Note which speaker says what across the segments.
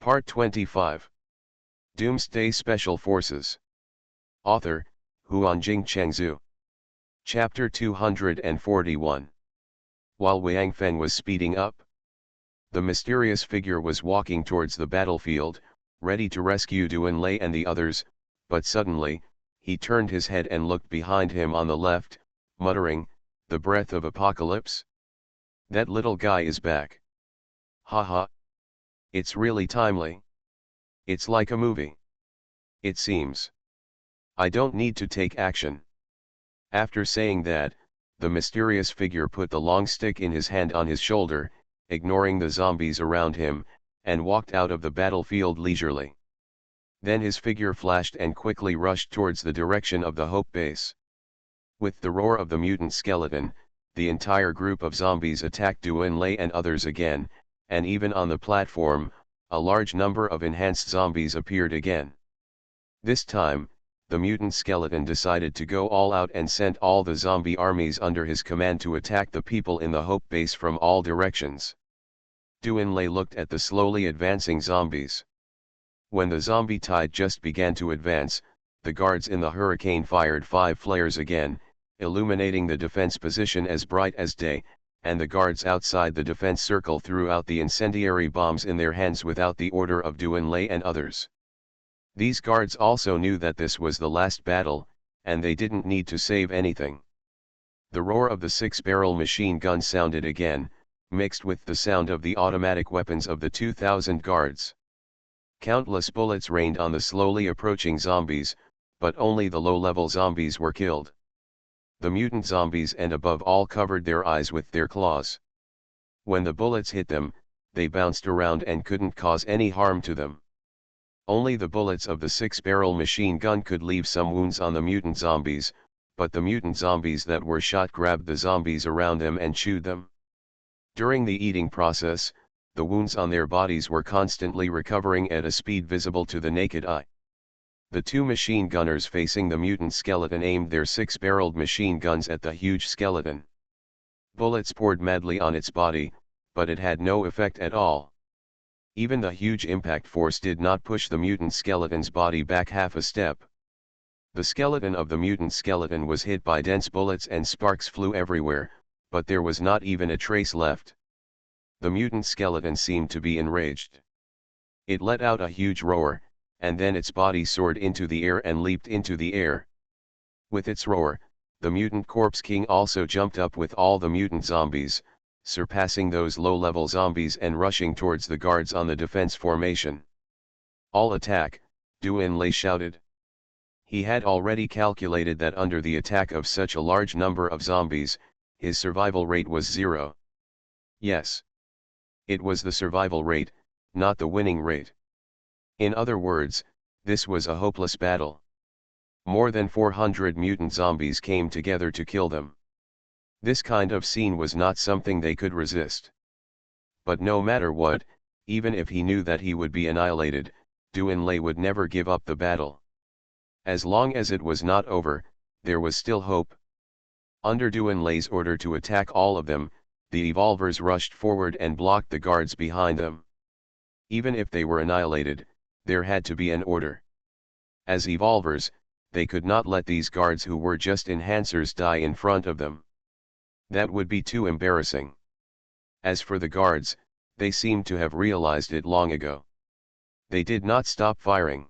Speaker 1: Part 25. Doomsday Special Forces. Author, Huanjing Chengzhu. Chapter 241. While Wang Feng was speeding up, the mysterious figure was walking towards the battlefield, ready to rescue Duanlei and the others, but suddenly, he turned his head and looked behind him on the left, muttering, "The breath of apocalypse? That little guy is back. Ha ha. It's really timely. It's like a movie. It seems. I don't need to take action." After saying that, the mysterious figure put the long stick in his hand on his shoulder, ignoring the zombies around him, and walked out of the battlefield leisurely. Then his figure flashed and quickly rushed towards the direction of the Hope base. With the roar of the mutant skeleton, the entire group of zombies attacked Duanlei and others again, and even on the platform, a large number of enhanced zombies appeared again. This time, the mutant skeleton decided to go all out and sent all the zombie armies under his command to attack the people in the Hope base from all directions. Duanlei looked at the slowly advancing zombies. When the zombie tide just began to advance, the guards in the hurricane fired 5 flares again, illuminating the defense position as bright as day, and the guards outside the defense circle threw out the incendiary bombs in their hands without the order of Duanlei and others. These guards also knew that this was the last battle, and they didn't need to save anything. The roar of the 6-barrel machine gun sounded again, mixed with the sound of the automatic weapons of the 2,000 guards. Countless bullets rained on the slowly approaching zombies, but only the low-level zombies were killed. The mutant zombies and above all covered their eyes with their claws. When the bullets hit them, they bounced around and couldn't cause any harm to them. Only the bullets of the 6-barrel machine gun could leave some wounds on the mutant zombies, but the mutant zombies that were shot grabbed the zombies around them and chewed them. During the eating process, the wounds on their bodies were constantly recovering at a speed visible to the naked eye. The 2 machine gunners facing the mutant skeleton aimed their 6-barreled machine guns at the huge skeleton. Bullets poured madly on its body, but it had no effect at all. Even the huge impact force did not push the mutant skeleton's body back half a step. The skeleton of the mutant skeleton was hit by dense bullets and sparks flew everywhere, but there was not even a trace left. The mutant skeleton seemed to be enraged. It let out a huge roar, and then its body soared into the air and leaped into the air. With its roar, the mutant corpse king also jumped up with all the mutant zombies, surpassing those low-level zombies and rushing towards the guards on the defense formation. "All attack," Duanlei shouted. He had already calculated that under the attack of such a large number of zombies, his survival rate was 0. Yes. It was the survival rate, not the winning rate. In other words, this was a hopeless battle. More than 400 mutant zombies came together to kill them. This kind of scene was not something they could resist. But no matter what, even if he knew that he would be annihilated, Duanlei would never give up the battle. As long as it was not over, there was still hope. Under Duanlei's order to attack all of them, the evolvers rushed forward and blocked the guards behind them. Even if they were annihilated, there had to be an order. As evolvers, they could not let these guards who were just enhancers die in front of them. That would be too embarrassing. As for the guards, they seemed to have realized it long ago. They did not stop firing.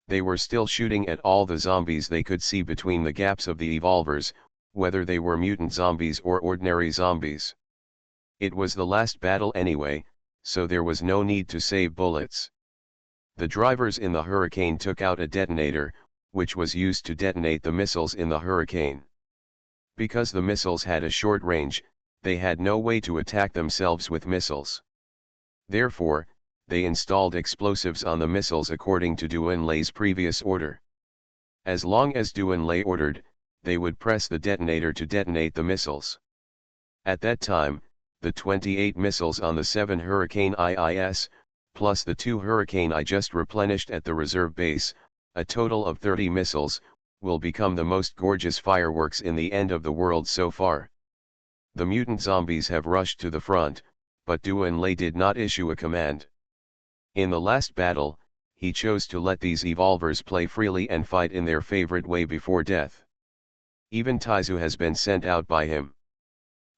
Speaker 1: They were still shooting at all the zombies they could see between the gaps of the evolvers, whether they were mutant zombies or ordinary zombies. It was the last battle anyway, so there was no need to save bullets. The drivers in the hurricane took out a detonator, which was used to detonate the missiles in the hurricane. Because the missiles had a short range, they had no way to attack themselves with missiles. Therefore, they installed explosives on the missiles according to Duanlei's previous order. As long as Duanlei ordered, they would press the detonator to detonate the missiles. At that time, the 28 missiles on the 7 Hurricane IIS, plus the 2 Hurricane I just replenished at the reserve base, a total of 30 missiles, will become the most gorgeous fireworks in the end of the world so far. The mutant zombies have rushed to the front, but Duanlei did not issue a command. In the last battle, he chose to let these evolvers play freely and fight in their favorite way before death. Even Taizu has been sent out by him.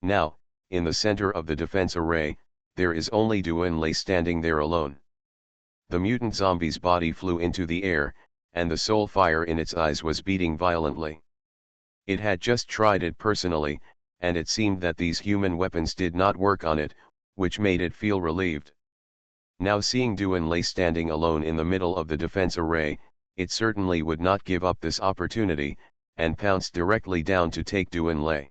Speaker 1: Now, in the center of the defense array, there is only Duanlei standing there alone. The mutant zombie's body flew into the air, and the soul fire in its eyes was beating violently. It had just tried it personally, and it seemed that these human weapons did not work on it, which made it feel relieved. Now seeing Duanlei standing alone in the middle of the defense array, it certainly would not give up this opportunity, and pounced directly down to take Duanlei.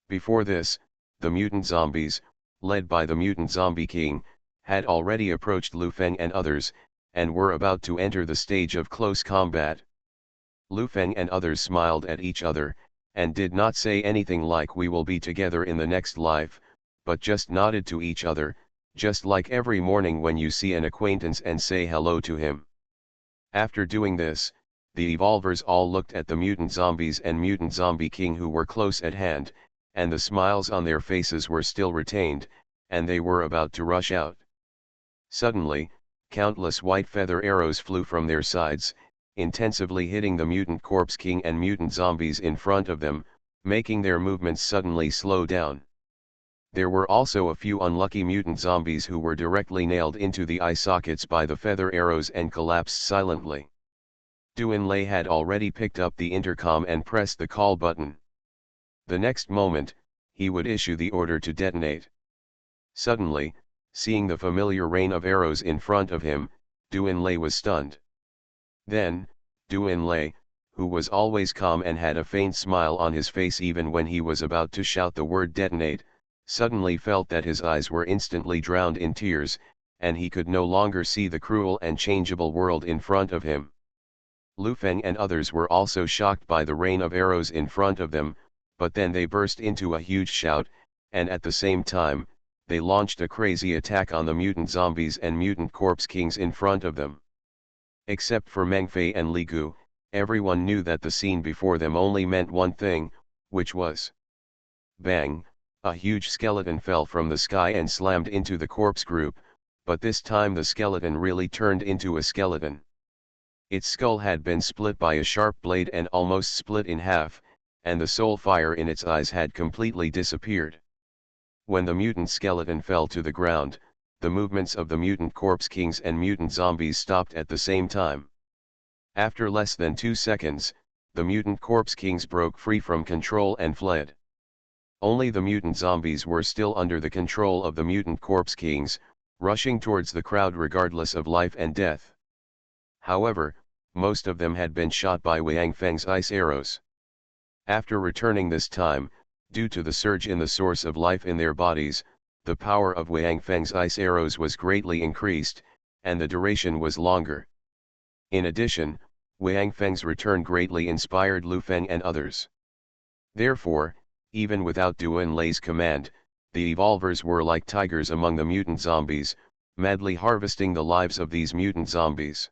Speaker 1: Before this, the mutant zombies, led by the mutant zombie king, had already approached Lu Feng and others, and were about to enter the stage of close combat. Lu Feng and others smiled at each other, and did not say anything like "we will be together in the next life," but just nodded to each other, just like every morning when you see an acquaintance and say hello to him. After doing this, the evolvers all looked at the mutant zombies and mutant zombie king who were close at hand, and the smiles on their faces were still retained, and they were about to rush out. Suddenly, countless white feather arrows flew from their sides, intensively hitting the mutant corpse king and mutant zombies in front of them, making their movements suddenly slow down. There were also a few unlucky mutant zombies who were directly nailed into the eye sockets by the feather arrows and collapsed silently. Duanlei had already picked up the intercom and pressed the call button. The next moment, he would issue the order to detonate. Suddenly, seeing the familiar rain of arrows in front of him, Duanlei was stunned. Then, Duanlei, who was always calm and had a faint smile on his face even when he was about to shout the word detonate, suddenly felt that his eyes were instantly drowned in tears, and he could no longer see the cruel and changeable world in front of him. Lu Feng and others were also shocked by the rain of arrows in front of them, but then they burst into a huge shout, and at the same time, they launched a crazy attack on the mutant zombies and mutant corpse kings in front of them. Except for Meng Fei and Li Gu, everyone knew that the scene before them only meant one thing, which was bang. A huge skeleton fell from the sky and slammed into the corpse group, but this time the skeleton really turned into a skeleton. Its skull had been split by a sharp blade and almost split in half, and the soul fire in its eyes had completely disappeared. When the mutant skeleton fell to the ground, the movements of the mutant corpse kings and mutant zombies stopped at the same time. After less than 2 seconds, the mutant corpse kings broke free from control and fled. Only the mutant zombies were still under the control of the mutant corpse kings, rushing towards the crowd regardless of life and death. However, most of them had been shot by Wang Feng's ice arrows. After returning this time, due to the surge in the source of life in their bodies, the power of Wang Feng's ice arrows was greatly increased, and the duration was longer. In addition, Wang Feng's return greatly inspired Lu Feng and others. Therefore, even without Duanlei's command, the evolvers were like tigers among the mutant zombies, madly harvesting the lives of these mutant zombies.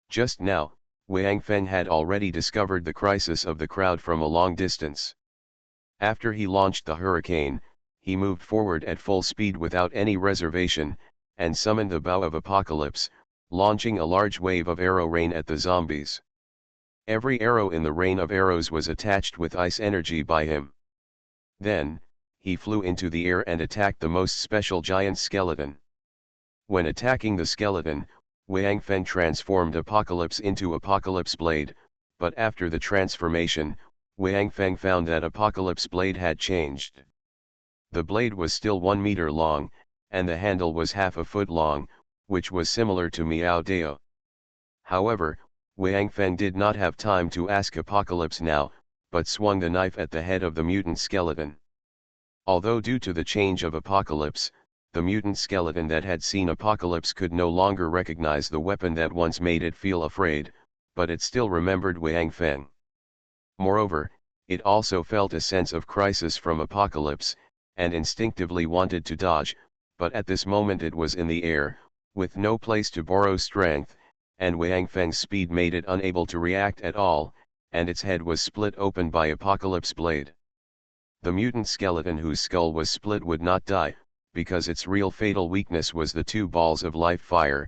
Speaker 1: Just now, Wang Feng had already discovered the crisis of the crowd from a long distance. After he launched the hurricane, he moved forward at full speed without any reservation, and summoned the bow of apocalypse, launching a large wave of arrow rain at the zombies. Every arrow in the rain of arrows was attached with ice energy by him. Then, he flew into the air and attacked the most special giant skeleton. When attacking the skeleton, Wang Feng transformed Apocalypse into Apocalypse Blade, but after the transformation, Wang Feng found that Apocalypse Blade had changed. The blade was still 1 meter long, and the handle was half a foot long, which was similar to Miao Dao. However, Wang Feng did not have time to ask Apocalypse now, but swung the knife at the head of the mutant skeleton. Although due to the change of Apocalypse, the mutant skeleton that had seen Apocalypse could no longer recognize the weapon that once made it feel afraid, but it still remembered Wang Feng. Moreover, it also felt a sense of crisis from Apocalypse, and instinctively wanted to dodge, but at this moment it was in the air, with no place to borrow strength, and Wang Feng's speed made it unable to react at all, and its head was split open by Apocalypse Blade. The mutant skeleton whose skull was split would not die, because its real fatal weakness was the 2 balls of life fire,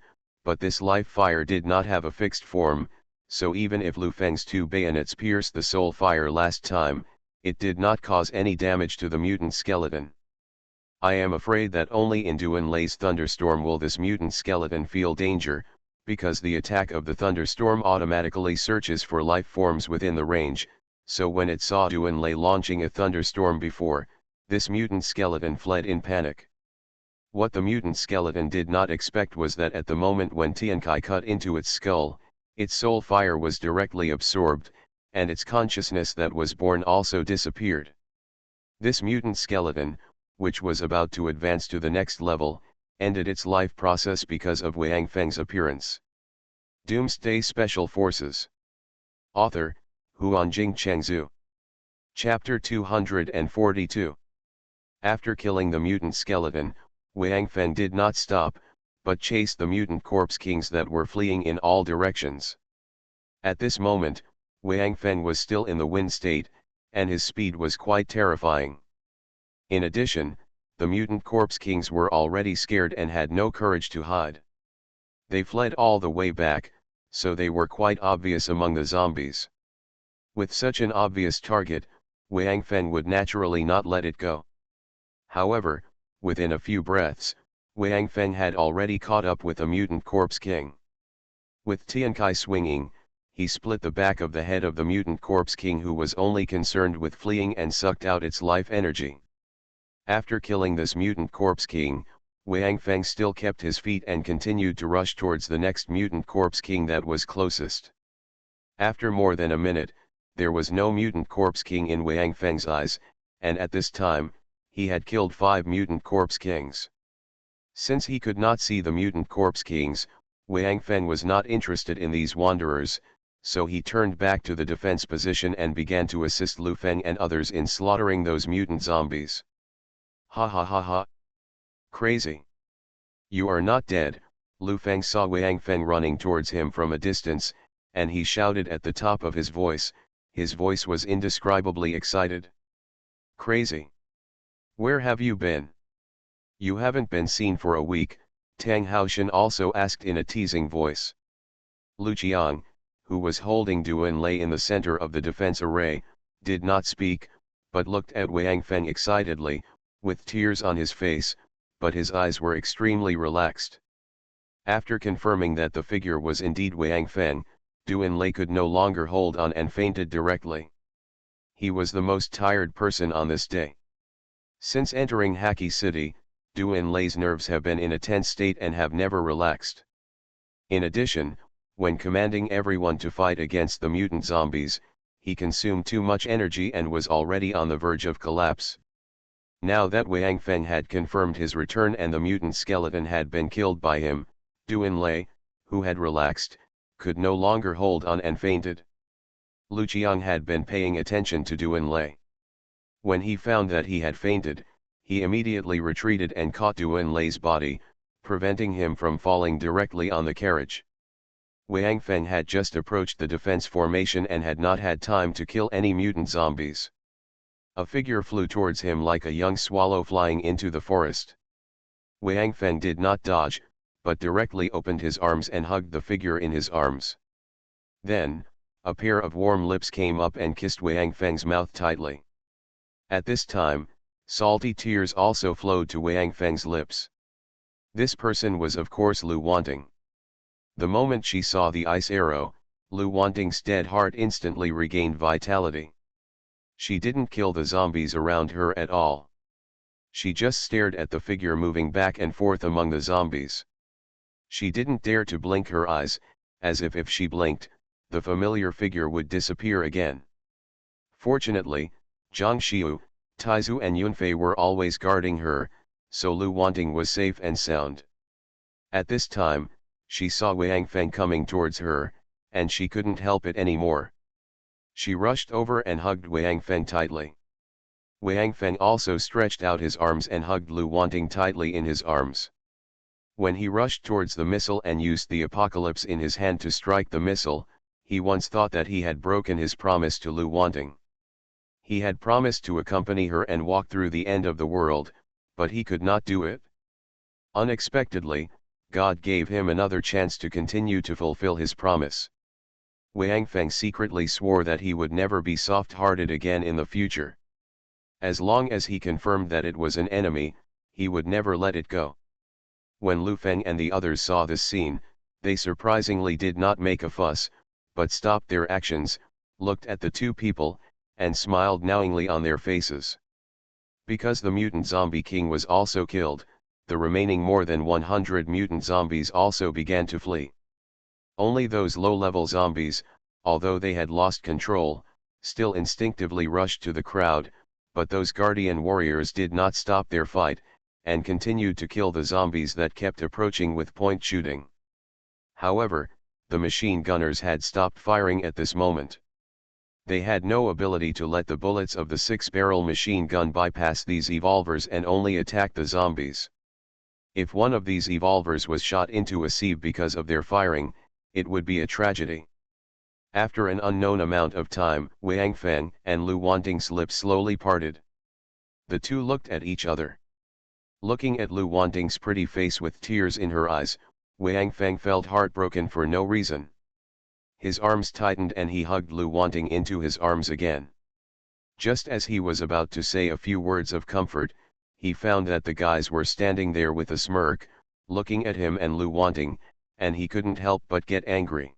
Speaker 1: but this life fire did not have a fixed form, so even if Lu Feng's two bayonets pierced the soul fire last time, it did not cause any damage to the mutant skeleton. I am afraid that only in Duanlei's thunderstorm will this mutant skeleton feel danger, because the attack of the thunderstorm automatically searches for life forms within the range, so when it saw Duanlei launching a thunderstorm before, this mutant skeleton fled in panic. What the mutant skeleton did not expect was that at the moment when Tiankai cut into its skull, its soul fire was directly absorbed, and its consciousness that was born also disappeared. This mutant skeleton, which was about to advance to the next level, ended its life process because of Wang Feng's appearance. Doomsday Special Forces. Author, Huanjing Chengzhu. Chapter 242. After killing the mutant skeleton, Wang Feng did not stop, but chased the mutant corpse kings that were fleeing in all directions. At this moment, Wang Feng was still in the wind state, and his speed was quite terrifying. In addition, the mutant corpse kings were already scared and had no courage to hide. They fled all the way back, so they were quite obvious among the zombies. With such an obvious target, Wang Feng would naturally not let it go. However, within a few breaths, Wang Feng had already caught up with the mutant corpse king. With Tiankai swinging, he split the back of the head of the mutant corpse king who was only concerned with fleeing and sucked out its life energy. After killing this mutant corpse king, Wang Feng still kept his feet and continued to rush towards the next mutant corpse king that was closest. After more than a minute, there was no mutant corpse king in Wang Feng's eyes, and at this time, he had killed 5 mutant corpse kings. Since he could not see the mutant corpse kings, Wang Feng was not interested in these wanderers, so he turned back to the defense position and began to assist Lu Feng and others in slaughtering those mutant zombies. Ha ha ha ha. Crazy. You are not dead. Lu Feng saw Wang Feng running towards him from a distance, and he shouted at the top of his voice was indescribably excited. Crazy. Where have you been? You haven't been seen for a week, Tang Haoshan also asked in a teasing voice. Lu Qiang, who was holding Duanlei in the center of the defense array, did not speak, but looked at Wang Feng excitedly, with tears on his face, but his eyes were extremely relaxed. After confirming that the figure was indeed Wang Feng, Duanlei could no longer hold on and fainted directly. He was the most tired person on this day. Since entering Haki City, Duanlei's nerves have been in a tense state and have never relaxed. In addition, when commanding everyone to fight against the mutant zombies, he consumed too much energy and was already on the verge of collapse. Now that Wang Feng had confirmed his return and the mutant skeleton had been killed by him, Duanlei, who had relaxed, could no longer hold on and fainted. Lu Qiang had been paying attention to Duanlei. When he found that he had fainted, he immediately retreated and caught Duanlei's body, preventing him from falling directly on the carriage. Wang Feng had just approached the defense formation and had not had time to kill any mutant zombies. A figure flew towards him like a young swallow flying into the forest. Wang Feng did not dodge, but directly opened his arms and hugged the figure in his arms. Then, a pair of warm lips came up and kissed Wang Feng's mouth tightly. At this time, salty tears also flowed to Wang Feng's lips. This person was of course Lu Wanting. The moment she saw the ice arrow, Lu Wanting's dead heart instantly regained vitality. She didn't kill the zombies around her at all. She just stared at the figure moving back and forth among the zombies. She didn't dare to blink her eyes, as if she blinked, the familiar figure would disappear again. Fortunately, Zhang Xiu, Taizu and Yunfei were always guarding her, so Lu Wanting was safe and sound. At this time, she saw Wang Feng coming towards her, and she couldn't help it anymore. She rushed over and hugged Wang Feng tightly. Wang Feng also stretched out his arms and hugged Lu Wanting tightly in his arms. When he rushed towards the missile and used the apocalypse in his hand to strike the missile, he once thought that he had broken his promise to Lu Wanting. He had promised to accompany her and walk through the end of the world, but he could not do it. Unexpectedly, God gave him another chance to continue to fulfill his promise. Wang Feng secretly swore that he would never be soft-hearted again in the future. As long as he confirmed that it was an enemy, he would never let it go. When Lu Feng and the others saw this scene, they surprisingly did not make a fuss, but stopped their actions, looked at the two people, and smiled knowingly on their faces. Because the mutant zombie king was also killed, the remaining more than 100 mutant zombies also began to flee. Only those low-level zombies, although they had lost control, still instinctively rushed to the crowd, but those guardian warriors did not stop their fight, and continued to kill the zombies that kept approaching with point shooting. However, the machine gunners had stopped firing at this moment. They had no ability to let the bullets of the 6-barrel machine gun bypass these evolvers and only attack the zombies. If one of these evolvers was shot into a sieve because of their firing, it would be a tragedy. After an unknown amount of time, Wang Feng and Lu Wanting's lips slowly parted. The two looked at each other. Looking at Lu Wanting's pretty face with tears in her eyes, Wang Feng felt heartbroken for no reason. His arms tightened and he hugged Lu Wanting into his arms again. Just as he was about to say a few words of comfort, he found that the guys were standing there with a smirk, looking at him and Lu Wanting, and he couldn't help but get angry.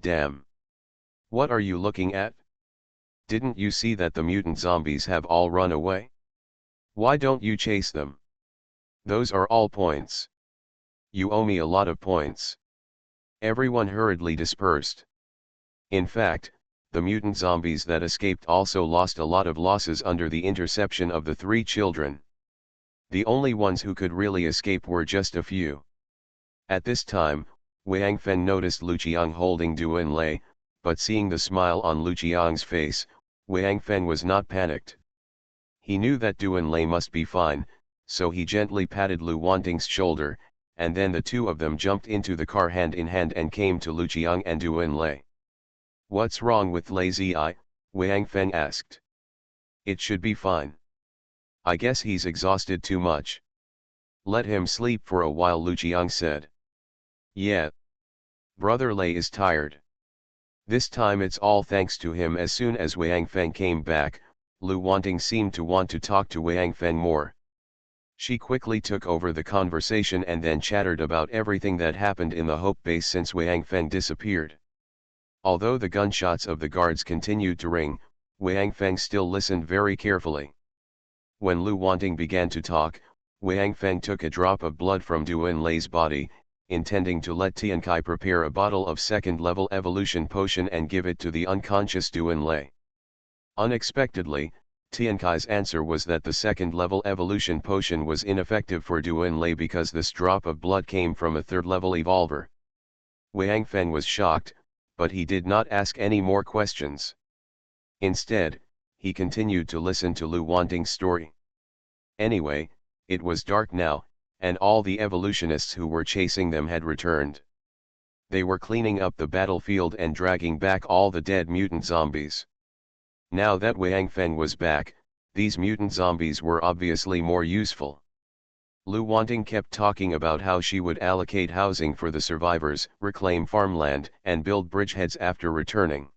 Speaker 1: Damn! What are you looking at? Didn't you see that the mutant zombies have all run away? Why don't you chase them? Those are all points. You owe me a lot of points. Everyone hurriedly dispersed. In fact, the mutant zombies that escaped also lost a lot of losses under the interception of the 3 children. The only ones who could really escape were just a few. At this time, Wang Feng noticed Lu Qiang holding Duan Lei, but seeing the smile on Lu Qiang's face, Wang Feng was not panicked. He knew that Duan Lei must be fine, so he gently patted Lu Wanting's shoulder, and then the two of them jumped into the car hand in hand and came to Lu Qiang and Duan Lei. What's wrong with Lei Zi? Wang Feng asked. It should be fine. I guess he's exhausted too much. Let him sleep for a while, Lu Qiang said. Yeah. Brother Lei is tired. This time it's all thanks to him. As soon as Wang Feng came back, Lu Wanting seemed to want to talk to Wang Feng more. She quickly took over the conversation and then chattered about everything that happened in the Hope base since Wang Feng disappeared. Although the gunshots of the guards continued to ring, Wang Feng still listened very carefully. When Lu Wanting began to talk, Wang Feng took a drop of blood from Duan Lei's body, intending to let Tiankai prepare a bottle of second-level evolution potion and give it to the unconscious Duan Lei. Unexpectedly, Tiankai's answer was that the second-level evolution potion was ineffective for Duan Lei because this drop of blood came from a third-level evolver. Wang Feng was shocked, but he did not ask any more questions. Instead, he continued to listen to Lu Wanting's story. Anyway, it was dark now, and all the evolutionists who were chasing them had returned. They were cleaning up the battlefield and dragging back all the dead mutant zombies. Now that Wang Feng was back, these mutant zombies were obviously more useful. Lu Wanting kept talking about how she would allocate housing for the survivors, reclaim farmland, and build bridgeheads after returning.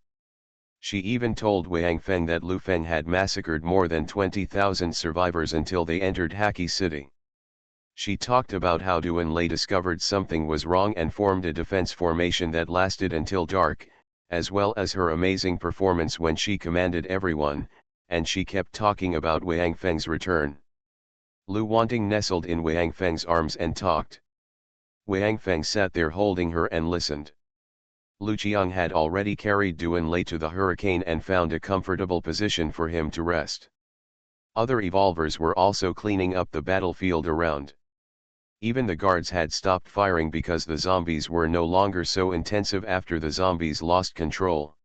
Speaker 1: She even told Wang Feng that Lu Feng had massacred more than 20,000 survivors until they entered Haki City. She talked about how Duan Lei discovered something was wrong and formed a defense formation that lasted until dark, as well as her amazing performance when she commanded everyone, and she kept talking about Wang Feng's return. Lu Wanting nestled in Wang Feng's arms and talked. Wang Feng sat there holding her and listened. Lu Qiang had already carried Duan Lei to the hurricane and found a comfortable position for him to rest. Other evolvers were also cleaning up the battlefield around. Even the guards had stopped firing because the zombies were no longer so intensive after the zombies lost control.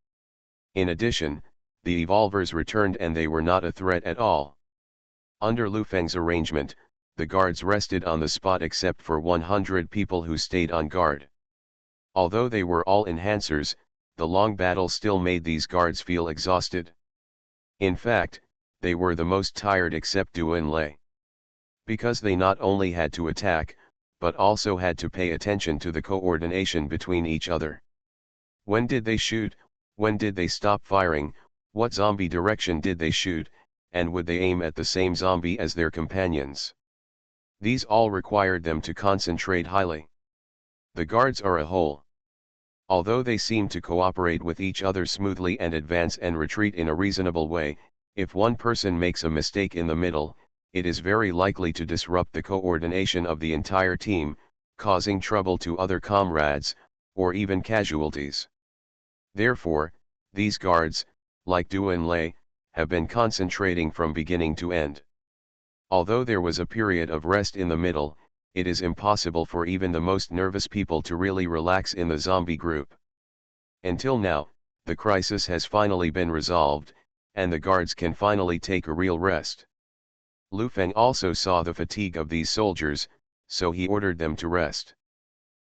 Speaker 1: In addition, the evolvers returned and they were not a threat at all. Under Lu Feng's arrangement, the guards rested on the spot except for 100 people who stayed on guard. Although they were all enhancers, the long battle still made these guards feel exhausted. In fact, they were the most tired except Duan Lei. Because they not only had to attack, but also had to pay attention to the coordination between each other. When did they shoot, when did they stop firing, what zombie direction did they shoot, and would they aim at the same zombie as their companions? These all required them to concentrate highly. The guards are a whole. Although they seem to cooperate with each other smoothly and advance and retreat in a reasonable way, if one person makes a mistake in the middle, it is very likely to disrupt the coordination of the entire team, causing trouble to other comrades, or even casualties. Therefore, these guards, like Du and Lei, have been concentrating from beginning to end. Although there was a period of rest in the middle, it is impossible for even the most nervous people to really relax in the zombie group. Until now, the crisis has finally been resolved, and the guards can finally take a real rest. Lu Feng also saw the fatigue of these soldiers, so he ordered them to rest.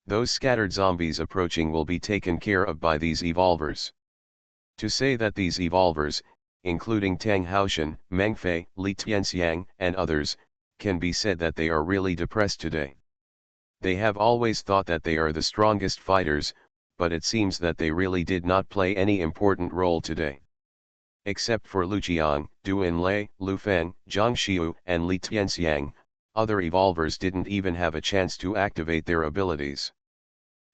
Speaker 1: Those scattered zombies approaching will be taken care of by these evolvers. To say that these evolvers, including Tang Haoshan, Meng Fei, Li Tianxiang, and others, can be said that they are really depressed today. They have always thought that they are the strongest fighters, but it seems that they really did not play any important role today. Except for Lu Qiang, Du Enlai, Lu Feng, Zhang Xiu, and Li Tianxiang, other evolvers didn't even have a chance to activate their abilities.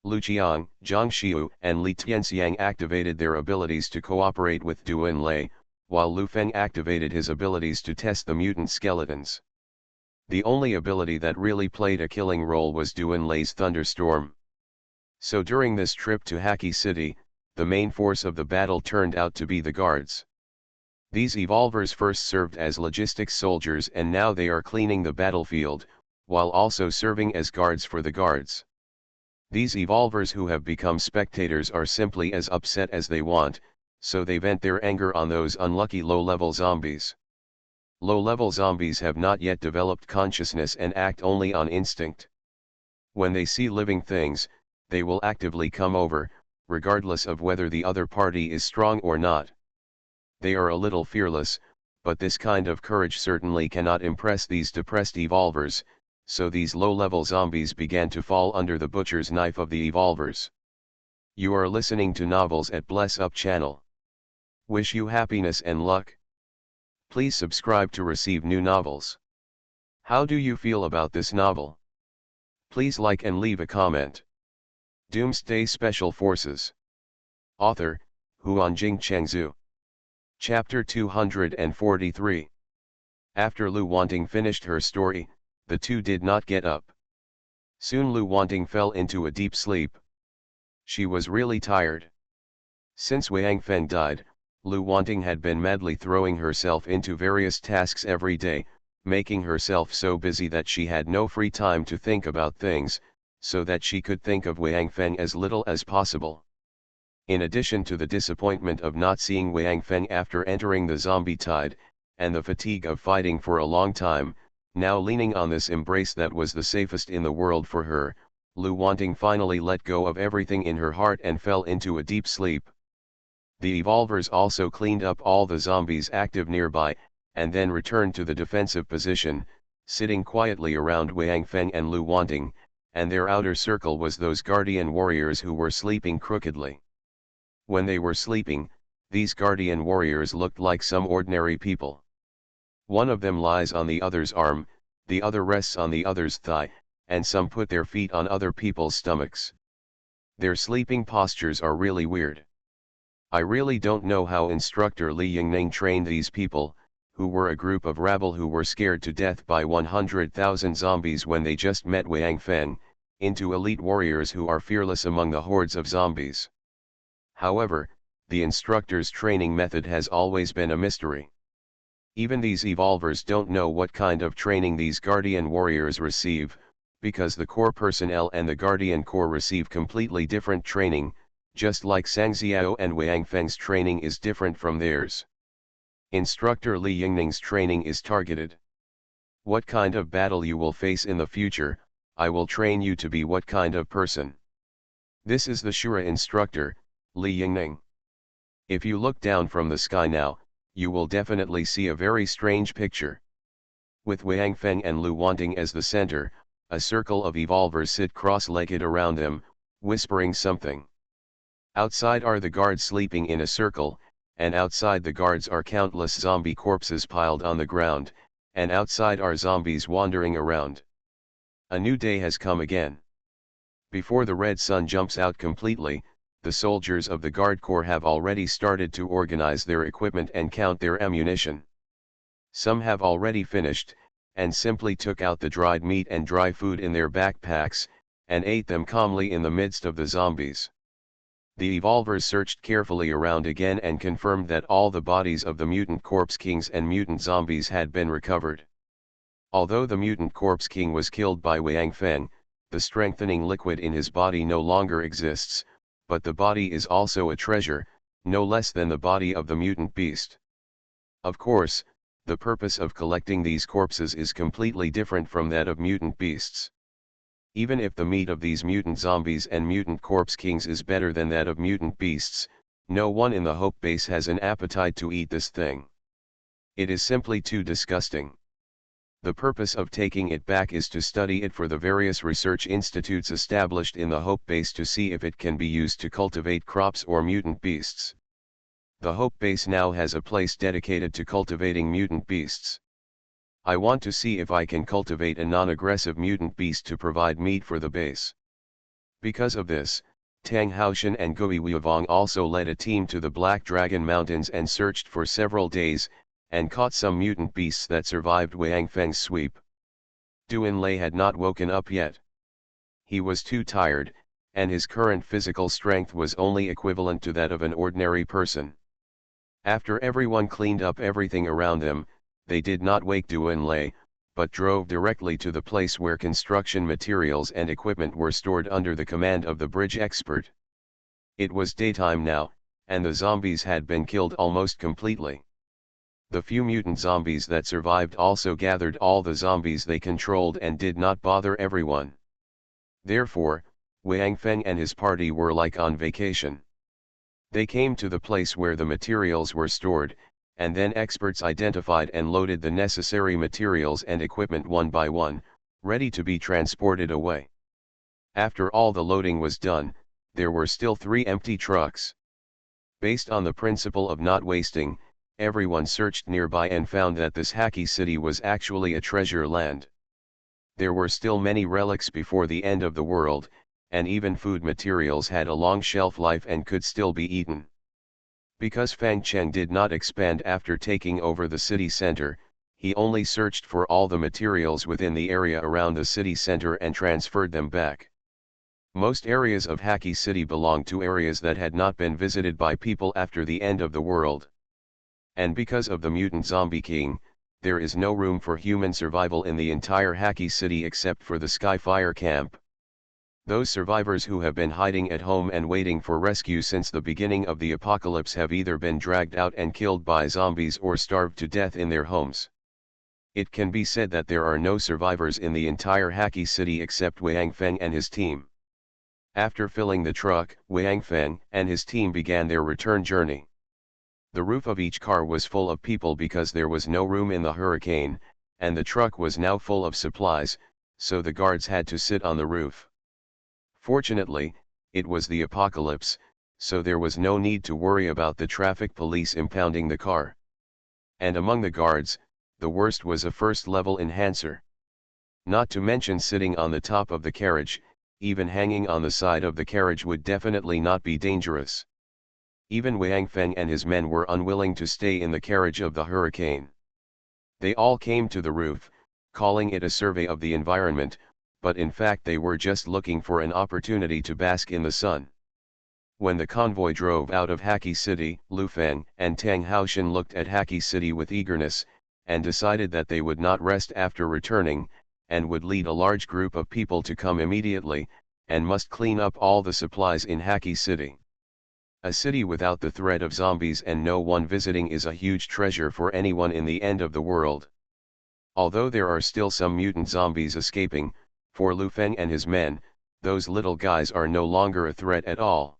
Speaker 1: Lu Qiang, Zhang Xiu, and Li Tianxiang activated their abilities to cooperate with Du Enlai, while Lu Feng activated his abilities to test the mutant skeletons. The only ability that really played a killing role was Du Enlai's Thunderstorm. So during this trip to Haki City, the main force of the battle turned out to be the guards. These evolvers first served as logistics soldiers and now they are cleaning the battlefield, while also serving as guards for the guards. These evolvers who have become spectators are simply as upset as they want, so they vent their anger on those unlucky low-level zombies. Low-level zombies have not yet developed consciousness and act only on instinct. When they see living things, they will actively come over, regardless of whether the other party is strong or not. They are a little fearless, but this kind of courage certainly cannot impress these depressed evolvers, so these low-level zombies began to fall under the butcher's knife of the evolvers. You are listening to Novels at Bless Up channel. Wish you happiness and luck. Please subscribe to receive new novels. How do you feel about this novel? Please like and leave a comment. Doomsday Special Forces. Author, Huanjing Chengzhu. Chapter 243. After Lu Wanting finished her story, the two did not get up. Soon Lu Wanting fell into a deep sleep. She was really tired. Since Wang Feng died, Lu Wanting had been madly throwing herself into various tasks every day, making herself so busy that she had no free time to think about things, so that she could think of Wang Feng as little as possible. In addition to the disappointment of not seeing Wang Feng after entering the zombie tide, and the fatigue of fighting for a long time, now leaning on this embrace that was the safest in the world for her, Lu Wanting finally let go of everything in her heart and fell into a deep sleep. The evolvers also cleaned up all the zombies active nearby, and then returned to the defensive position, sitting quietly around Wang Feng and Lu Wanting, and their outer circle was those guardian warriors who were sleeping crookedly. When they were sleeping, these guardian warriors looked like some ordinary people. One of them lies on the other's arm, the other rests on the other's thigh, and some put their feet on other people's stomachs. Their sleeping postures are really weird. I really don't know how instructor Li Yingning trained these people, who were a group of rabble who were scared to death by 100,000 zombies when they just met Wang Feng, into elite warriors who are fearless among the hordes of zombies. However, the instructor's training method has always been a mystery. Even these evolvers don't know what kind of training these guardian warriors receive, because the core personnel and the guardian corps receive completely different training, just like Sang Xiao and Wang Feng's training is different from theirs. Instructor Li Yingning's training is targeted. What kind of battle you will face in the future, I will train you to be what kind of person. This is the Shura instructor, Li Yingning. If you look down from the sky now, you will definitely see a very strange picture. With Wang Feng and Lu Wanting as the center, A circle of evolvers sit cross-legged around them, whispering something. Outside are the guards sleeping in a circle, and outside the guards are countless zombie corpses piled on the ground, and outside are zombies wandering around. A new day has come again. Before the red sun jumps out completely, the soldiers of the Guard Corps have already started to organize their equipment and count their ammunition. Some have already finished, and simply took out the dried meat and dry food in their backpacks, and ate them calmly in the midst of the zombies. The evolvers searched carefully around again and confirmed that all the bodies of the mutant corpse kings and mutant zombies had been recovered. Although the mutant corpse king was killed by Wang Feng, the strengthening liquid in his body no longer exists, but the body is also a treasure, no less than the body of the mutant beast. Of course, the purpose of collecting these corpses is completely different from that of mutant beasts. Even if the meat of these mutant zombies and mutant corpse kings is better than that of mutant beasts, no one in the Hope Base has an appetite to eat this thing. It is simply too disgusting. The purpose of taking it back is to study it for the various research institutes established in the Hope Base to see if it can be used to cultivate crops or mutant beasts. The Hope Base now has a place dedicated to cultivating mutant beasts. I want to see if I can cultivate a non-aggressive mutant beast to provide meat for the base. Because of this, Tang Haoshan and Gui Weivong also led a team to the Black Dragon Mountains and searched for several days, and caught some mutant beasts that survived Wang Feng's sweep. Duan Lei had not woken up yet. He was too tired, and his current physical strength was only equivalent to that of an ordinary person. After everyone cleaned up everything around them, they did not wake Duan Lei, but drove directly to the place where construction materials and equipment were stored under the command of the bridge expert. It was daytime now, and the zombies had been killed almost completely. The few mutant zombies that survived also gathered all the zombies they controlled and did not bother everyone. Therefore, Wang Feng and his party were like on vacation. They came to the place where the materials were stored, and then experts identified and loaded the necessary materials and equipment one by one, ready to be transported away. After all the loading was done, there were still 3 empty trucks. Based on the principle of not wasting, everyone searched nearby and found that this hacky city was actually a treasure land. There were still many relics before the end of the world, and even food materials had a long shelf life and could still be eaten. Because Fang Cheng did not expand after taking over the city center, he only searched for all the materials within the area around the city center and transferred them back. Most areas of Hacky City belonged to areas that had not been visited by people after the end of the world. And because of the mutant zombie king, there is no room for human survival in the entire Hacky City except for the Sky-Fire camp. Those survivors who have been hiding at home and waiting for rescue since the beginning of the apocalypse have either been dragged out and killed by zombies or starved to death in their homes. It can be said that there are no survivors in the entire Hacky City except Wang Feng and his team. After filling the truck, Wang Feng and his team began their return journey. The roof of each car was full of people because there was no room in the hurricane, and the truck was now full of supplies, so the guards had to sit on the roof. Fortunately, it was the apocalypse, so there was no need to worry about the traffic police impounding the car. And among the guards, the worst was a first-level enhancer. Not to mention sitting on the top of the carriage, even hanging on the side of the carriage would definitely not be dangerous. Even Wang Feng and his men were unwilling to stay in the carriage of the hurricane. They all came to the roof, calling it a survey of the environment, but in fact they were just looking for an opportunity to bask in the sun. When the convoy drove out of Hacky City, Lu Feng and Tang Haoshan looked at Hacky City with eagerness, and decided that they would not rest after returning, and would lead a large group of people to come immediately, and must clean up all the supplies in Hacky City. A city without the threat of zombies and no one visiting is a huge treasure for anyone in the end of the world. Although there are still some mutant zombies escaping, for Lu Feng and his men, those little guys are no longer a threat at all.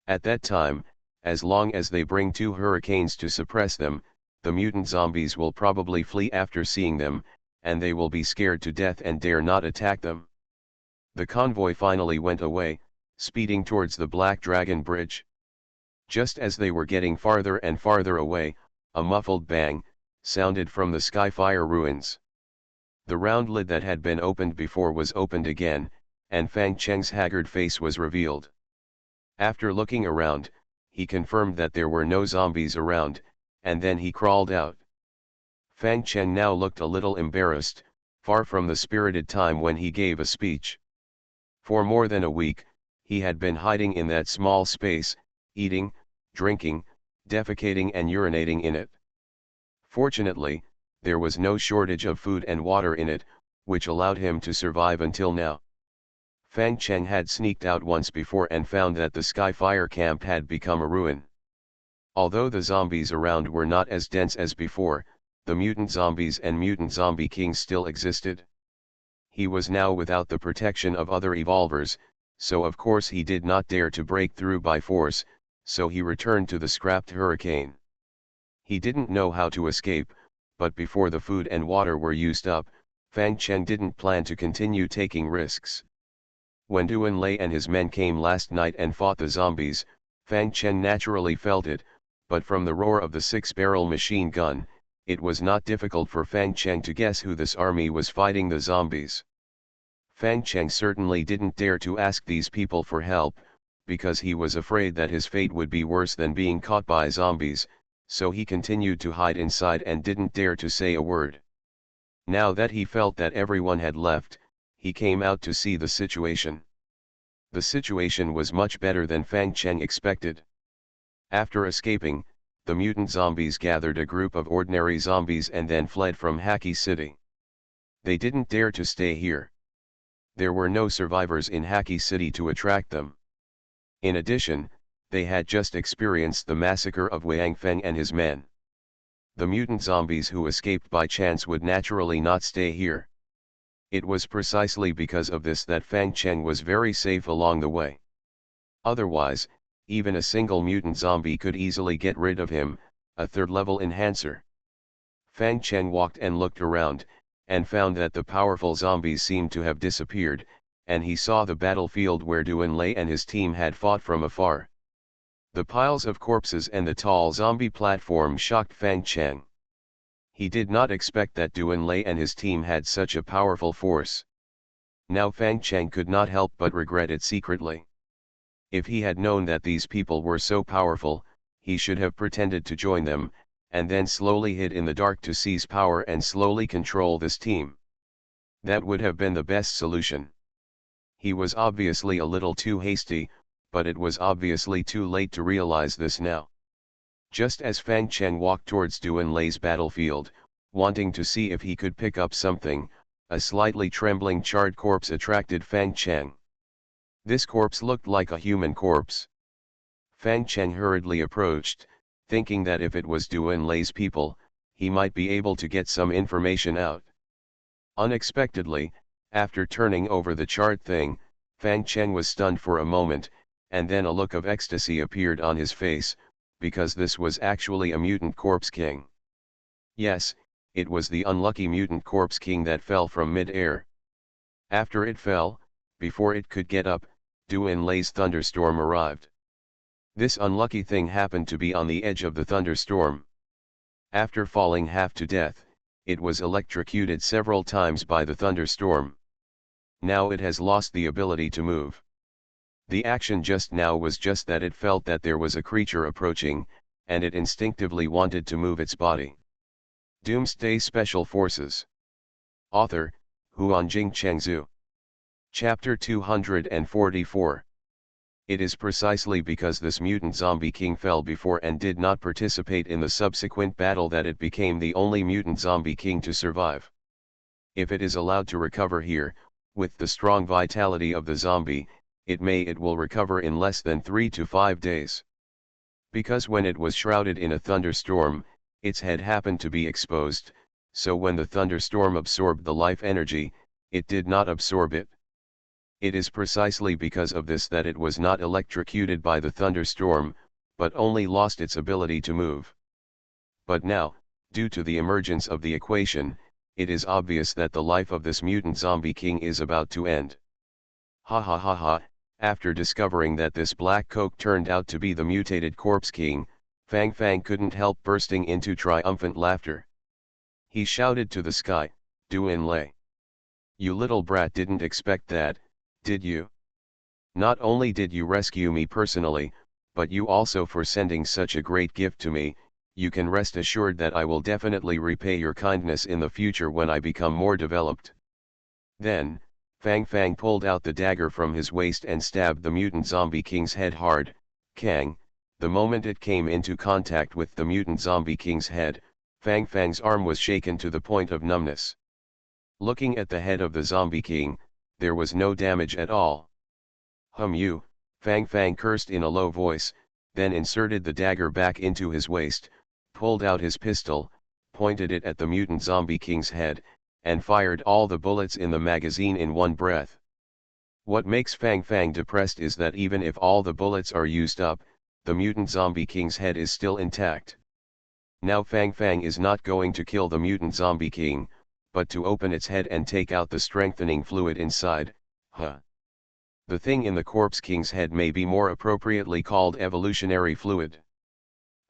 Speaker 1: At that time, as long as they bring 2 hurricanes to suppress them, the mutant zombies will probably flee after seeing them, and they will be scared to death and dare not attack them. The convoy finally went away, speeding towards the Black Dragon Bridge. Just as they were getting farther and farther away, a muffled bang sounded from the Sci-Fi ruins. The round lid that had been opened before was opened again, and Fang Cheng's haggard face was revealed. After looking around, he confirmed that there were no zombies around, and then he crawled out. Fang Cheng now looked a little embarrassed, far from the spirited time when he gave a speech. For more than a week, he had been hiding in that small space, eating, drinking, defecating and urinating in it. Fortunately, there was no shortage of food and water in it, which allowed him to survive until now. Fang Cheng had sneaked out once before and found that the Skyfire camp had become a ruin. Although the zombies around were not as dense as before, the mutant zombies and mutant zombie kings still existed. He was now without the protection of other evolvers, so of course he did not dare to break through by force, so he returned to the scrapped hurricane. He didn't know how to escape, but before the food and water were used up, Fang Cheng didn't plan to continue taking risks. When Duan Lei and his men came last night and fought the zombies, Fang Cheng naturally felt it, but from the roar of the 6-barrel machine gun, it was not difficult for Fang Cheng to guess who this army was fighting the zombies. Fang Cheng certainly didn't dare to ask these people for help, because he was afraid that his fate would be worse than being caught by zombies, so he continued to hide inside and didn't dare to say a word. Now that he felt that everyone had left, he came out to see the situation. The situation was much better than Fang Cheng expected. After escaping, the mutant zombies gathered a group of ordinary zombies and then fled from Haki City. They didn't dare to stay here. There were no survivors in Haki City to attract them. In addition, they had just experienced the massacre of Wang Feng and his men. The mutant zombies who escaped by chance would naturally not stay here. It was precisely because of this that Fang Cheng was very safe along the way. Otherwise, even a single mutant zombie could easily get rid of him, a third-level enhancer. Fang Cheng walked and looked around, and found that the powerful zombies seemed to have disappeared, and he saw the battlefield where Duan Lei and his team had fought from afar. The piles of corpses and the tall zombie platform shocked Fang Cheng. He did not expect that Duan Lei and his team had such a powerful force. Now Fang Cheng could not help but regret it secretly. If he had known that these people were so powerful, he should have pretended to join them, and then slowly hid in the dark to seize power and slowly control this team. That would have been the best solution. He was obviously a little too hasty, but it was obviously too late to realize this now. Just as Fang Cheng walked towards Duan Lei's battlefield, wanting to see if he could pick up something, a slightly trembling charred corpse attracted Fang Cheng. This corpse looked like a human corpse. Fang Cheng hurriedly approached, thinking that if it was Duan Lei's people, he might be able to get some information out. Unexpectedly, after turning over the charred thing, Fang Cheng was stunned for a moment, and then a look of ecstasy appeared on his face, because this was actually a mutant corpse king. Yes, it was the unlucky mutant corpse king that fell from mid-air. After it fell, before it could get up, Duan Lei's thunderstorm arrived. This unlucky thing happened to be on the edge of the thunderstorm. After falling half to death, it was electrocuted several times by the thunderstorm. Now it has lost the ability to move. The action just now was just that it felt that there was a creature approaching, and it instinctively wanted to move its body. Doomsday Special Forces. Author, Huanjing Chengzhu. Chapter 244. It is precisely because this mutant zombie king fell before and did not participate in the subsequent battle that it became the only mutant zombie king to survive. If it is allowed to recover here, with the strong vitality of the zombie, it will recover in less than 3 to 5 days. Because when it was shrouded in a thunderstorm, its head happened to be exposed, so when the thunderstorm absorbed the life energy, it did not absorb it. It is precisely because of this that it was not electrocuted by the thunderstorm, but only lost its ability to move. But now, due to the emergence of the equation, it is obvious that the life of this mutant zombie king is about to end. Ha ha ha ha. After discovering that this black coke turned out to be the mutated corpse king, Fang Fang couldn't help bursting into triumphant laughter. He shouted to the sky, "Duan Lei! You little brat, didn't expect that, did you? Not only did you rescue me personally, but you also for sending such a great gift to me. You can rest assured that I will definitely repay your kindness in the future when I become more developed." Then, Fang Fang pulled out the dagger from his waist and stabbed the mutant zombie king's head hard. Kang! The moment it came into contact with the mutant zombie king's head, Fang Fang's arm was shaken to the point of numbness. Looking at the head of the zombie king, there was no damage at all. You, Fang Fang cursed in a low voice, then inserted the dagger back into his waist, pulled out his pistol, pointed it at the mutant zombie king's head, and fired all the bullets in the magazine in one breath. What makes Fang Fang depressed is that even if all the bullets are used up, the mutant zombie king's head is still intact. Now Fang Fang is not going to kill the mutant zombie king, but to open its head and take out the strengthening fluid inside. The thing in the corpse king's head may be more appropriately called evolutionary fluid.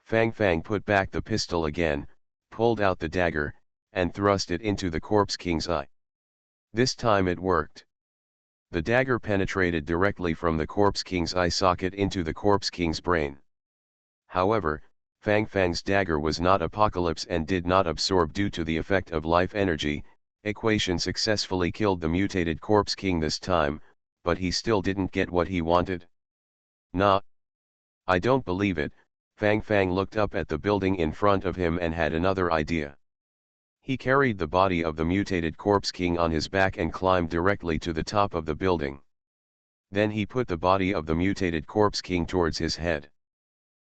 Speaker 1: Fang Fang put back the pistol again, pulled out the dagger, and thrust it into the corpse king's eye. This time it worked. The dagger penetrated directly from the corpse king's eye socket into the corpse king's brain. However, Fang Fang's dagger was not apocalypse and did not absorb due to the effect of life energy. Equation successfully killed the mutated corpse king this time, but he still didn't get what he wanted. Nah. I don't believe it. Fang Fang looked up at the building in front of him and had another idea. He carried the body of the mutated corpse king on his back and climbed directly to the top of the building. Then he put the body of the mutated corpse king towards his head.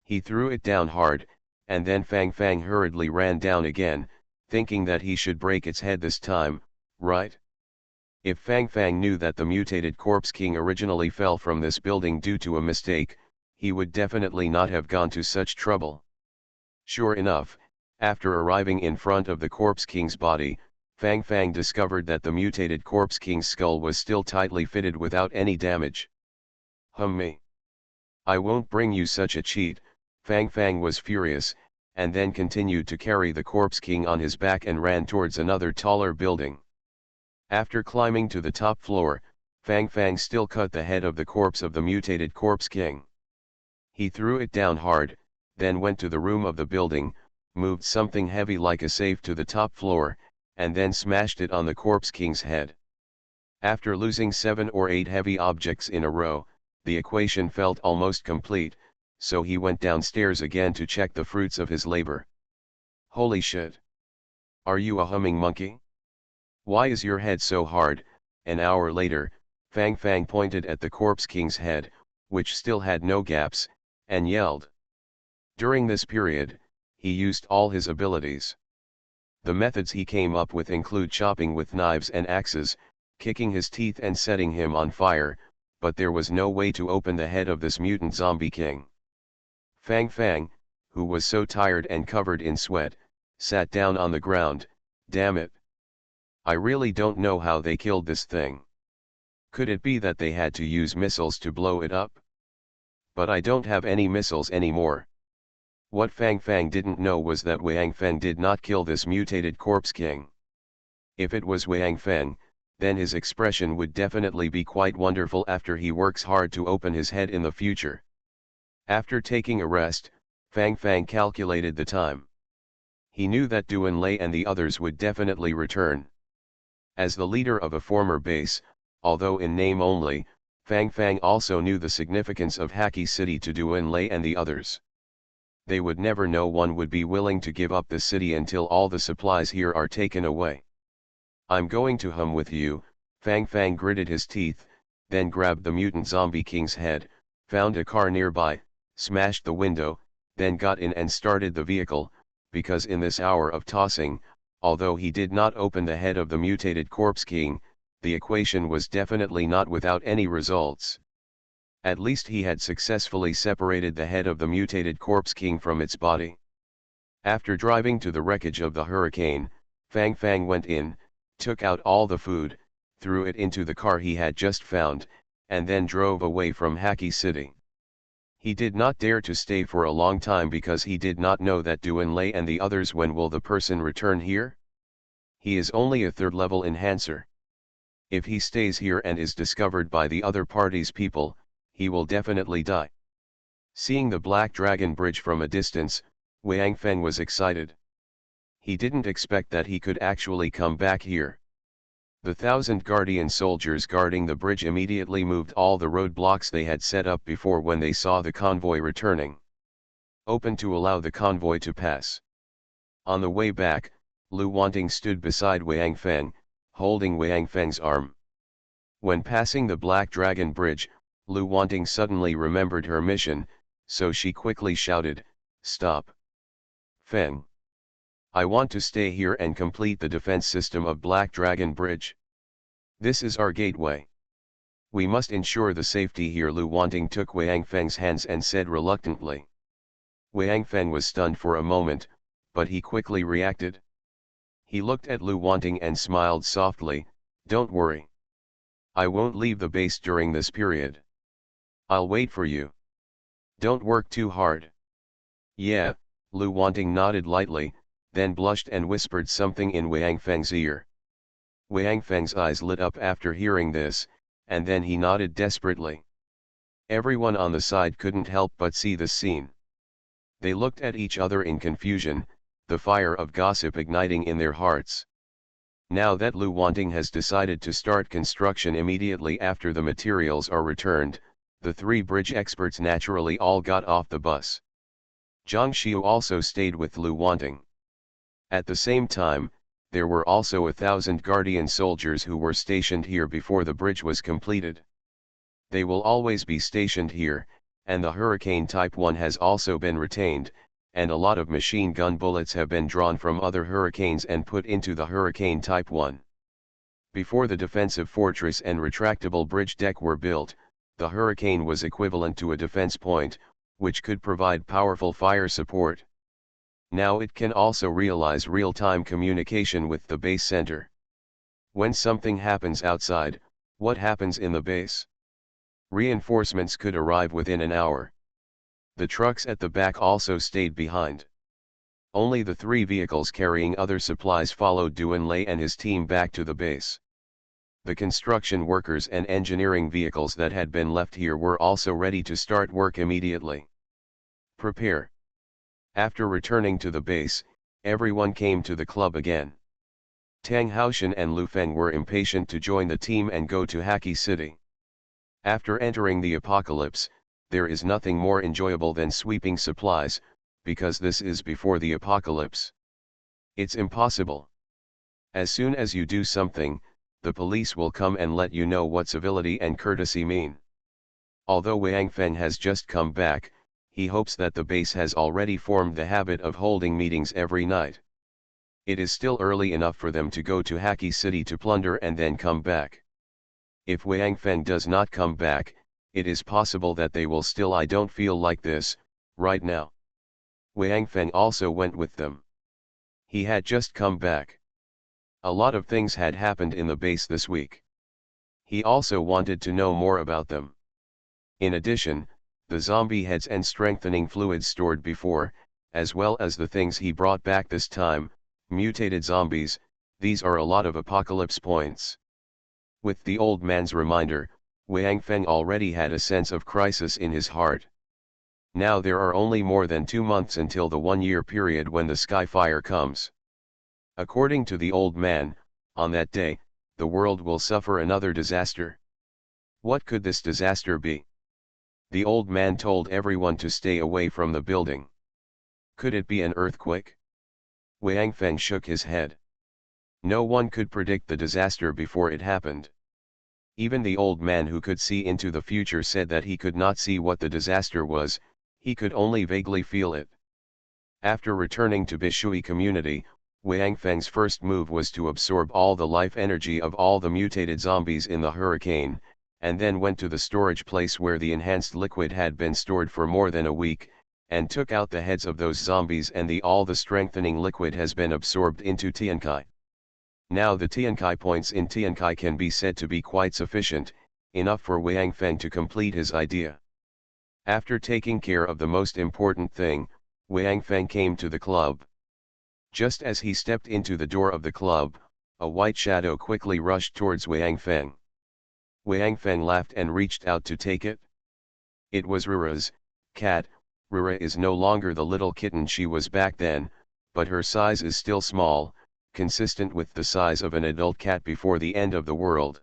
Speaker 1: He threw it down hard, and then Fang Fang hurriedly ran down again, thinking that he should break its head this time, right? If Fang Fang knew that the mutated corpse king originally fell from this building due to a mistake, he would definitely not have gone to such trouble. Sure enough, after arriving in front of the corpse king's body, Fang Fang discovered that the mutated corpse king's skull was still tightly fitted without any damage. Me. I won't bring you such a cheat. Fang Fang was furious, and then continued to carry the corpse king on his back and ran towards another taller building. After climbing to the top floor, Fang Fang still cut the head of the corpse of the mutated corpse king. He threw it down hard, then went to the room of the building, moved something heavy like a safe to the top floor, and then smashed it on the corpse king's head. After losing 7 or 8 heavy objects in a row, the equation felt almost complete, so he went downstairs again to check the fruits of his labor. Holy shit! Are you a humming monkey? Why is your head so hard? An hour later, Fang Fang pointed at the corpse king's head, which still had no gaps, and yelled. During this period, he used all his abilities. The methods he came up with include chopping with knives and axes, kicking his teeth and setting him on fire, but there was no way to open the head of this mutant zombie king. Fang Fang, who was so tired and covered in sweat, sat down on the ground. Damn it! I really don't know how they killed this thing. Could it be that they had to use missiles to blow it up? But I don't have any missiles anymore. What Fang Fang didn't know was that Wang Feng did not kill this mutated corpse king. If it was Wang Feng, then his expression would definitely be quite wonderful after he works hard to open his head in the future. After taking a rest, Fang Fang calculated the time. He knew that Duan Lei and the others would definitely return. As the leader of a former base, although in name only, Fang Fang also knew the significance of Haki City to Duan Lei and the others. They would never know. One would be willing to give up the city until all the supplies here are taken away. I'm going to hum with you. Fang Fang gritted his teeth, then grabbed the mutant zombie king's head, found a car nearby, smashed the window, then got in and started the vehicle, because in this hour of tossing, although he did not open the head of the mutated corpse king, the equation was definitely not without any results. At least he had successfully separated the head of the mutated corpse king from its body. After driving to the wreckage of the hurricane, Fang Fang went in, took out all the food, threw it into the car he had just found, and then drove away from Haki City. He did not dare to stay for a long time because he did not know that Duan Lei and the others. When will the person return here? He is only a third-level enhancer. If he stays here and is discovered by the other party's people, he will definitely die. Seeing the Black Dragon Bridge from a distance, Wang Feng was excited. He didn't expect that he could actually come back here. The 1,000 Guardian soldiers guarding the bridge immediately moved all the roadblocks they had set up before when they saw the convoy returning. Open to allow the convoy to pass. On the way back, Lu Wanting stood beside Wang Feng, holding Wang Feng's arm. When passing the Black Dragon Bridge, Lu Wanting suddenly remembered her mission, so she quickly shouted, "Stop! Feng! I want to stay here and complete the defense system of Black Dragon Bridge. This is our gateway. We must ensure the safety here." Lu Wanting took Wang Feng's hands and said reluctantly. Wang Feng was stunned for a moment, but he quickly reacted. He looked at Lu Wanting and smiled softly, "Don't worry. I won't leave the base during this period. I'll wait for you. Don't work too hard." "Yeah," Lu Wanting nodded lightly, then blushed and whispered something in Wang Feng's ear. Wang Feng's eyes lit up after hearing this, and then he nodded desperately. Everyone on the side couldn't help but see this scene. They looked at each other in confusion, the fire of gossip igniting in their hearts. Now that Lu Wanting has decided to start construction immediately after the materials are returned, the three bridge experts naturally all got off the bus. Zhang Xiu also stayed with Lu Wanting. At the same time, there were also 1,000 Guardian soldiers who were stationed here before the bridge was completed. They will always be stationed here, and the Hurricane Type 1 has also been retained, and a lot of machine gun bullets have been drawn from other Hurricanes and put into the Hurricane Type 1. Before the defensive fortress and retractable bridge deck were built, the Hurricane was equivalent to a defense point, which could provide powerful fire support. Now it can also realize real-time communication with the base center. When something happens outside, what happens in the base? Reinforcements could arrive within an hour. The trucks at the back also stayed behind. Only the three vehicles carrying other supplies followed Duan Lei and his team back to the base. The construction workers and engineering vehicles that had been left here were also ready to start work immediately. Prepare. After returning to the base, everyone came to the club again. Tang Haoshan and Lu Feng were impatient to join the team and go to Haki City. After entering the apocalypse, there is nothing more enjoyable than sweeping supplies, because this is before the apocalypse. It's impossible. As soon as you do something, the police will come and let you know what civility and courtesy mean. Although Wang Feng has just come back, he hopes that the base has already formed the habit of holding meetings every night. It is still early enough for them to go to Haki City to plunder and then come back. If Wang Feng does not come back, it is possible that they will still. I don't feel like this, right now. Wang Feng also went with them. He had just come back. A lot of things had happened in the base this week. He also wanted to know more about them. In addition, the zombie heads and strengthening fluids stored before, as well as the things he brought back this time, mutated zombies, these are a lot of apocalypse points. With the old man's reminder, Wang Feng already had a sense of crisis in his heart. Now there are only more than 2 months until the 1-year period when the sky fire comes. According to the old man, on that day, the world will suffer another disaster. What could this disaster be? The old man told everyone to stay away from the building. Could it be an earthquake? Wang Feng shook his head. No one could predict the disaster before it happened. Even the old man who could see into the future said that he could not see what the disaster was, he could only vaguely feel it. After returning to Bishui community, Wang Feng's first move was to absorb all the life energy of all the mutated zombies in the hurricane, and then went to the storage place where the enhanced liquid had been stored for more than a week, and took out the heads of those zombies, and all the strengthening liquid has been absorbed into Tiankai. Now the Tiankai points in Tiankai can be said to be quite sufficient, enough for Wang Feng to complete his idea. After taking care of the most important thing, Wang Feng came to the club. Just as he stepped into the door of the club, a white shadow quickly rushed towards Wang Feng. Wang Feng laughed and reached out to take it. It was Rura's cat. Rura is no longer the little kitten she was back then, but her size is still small, consistent with the size of an adult cat before the end of the world.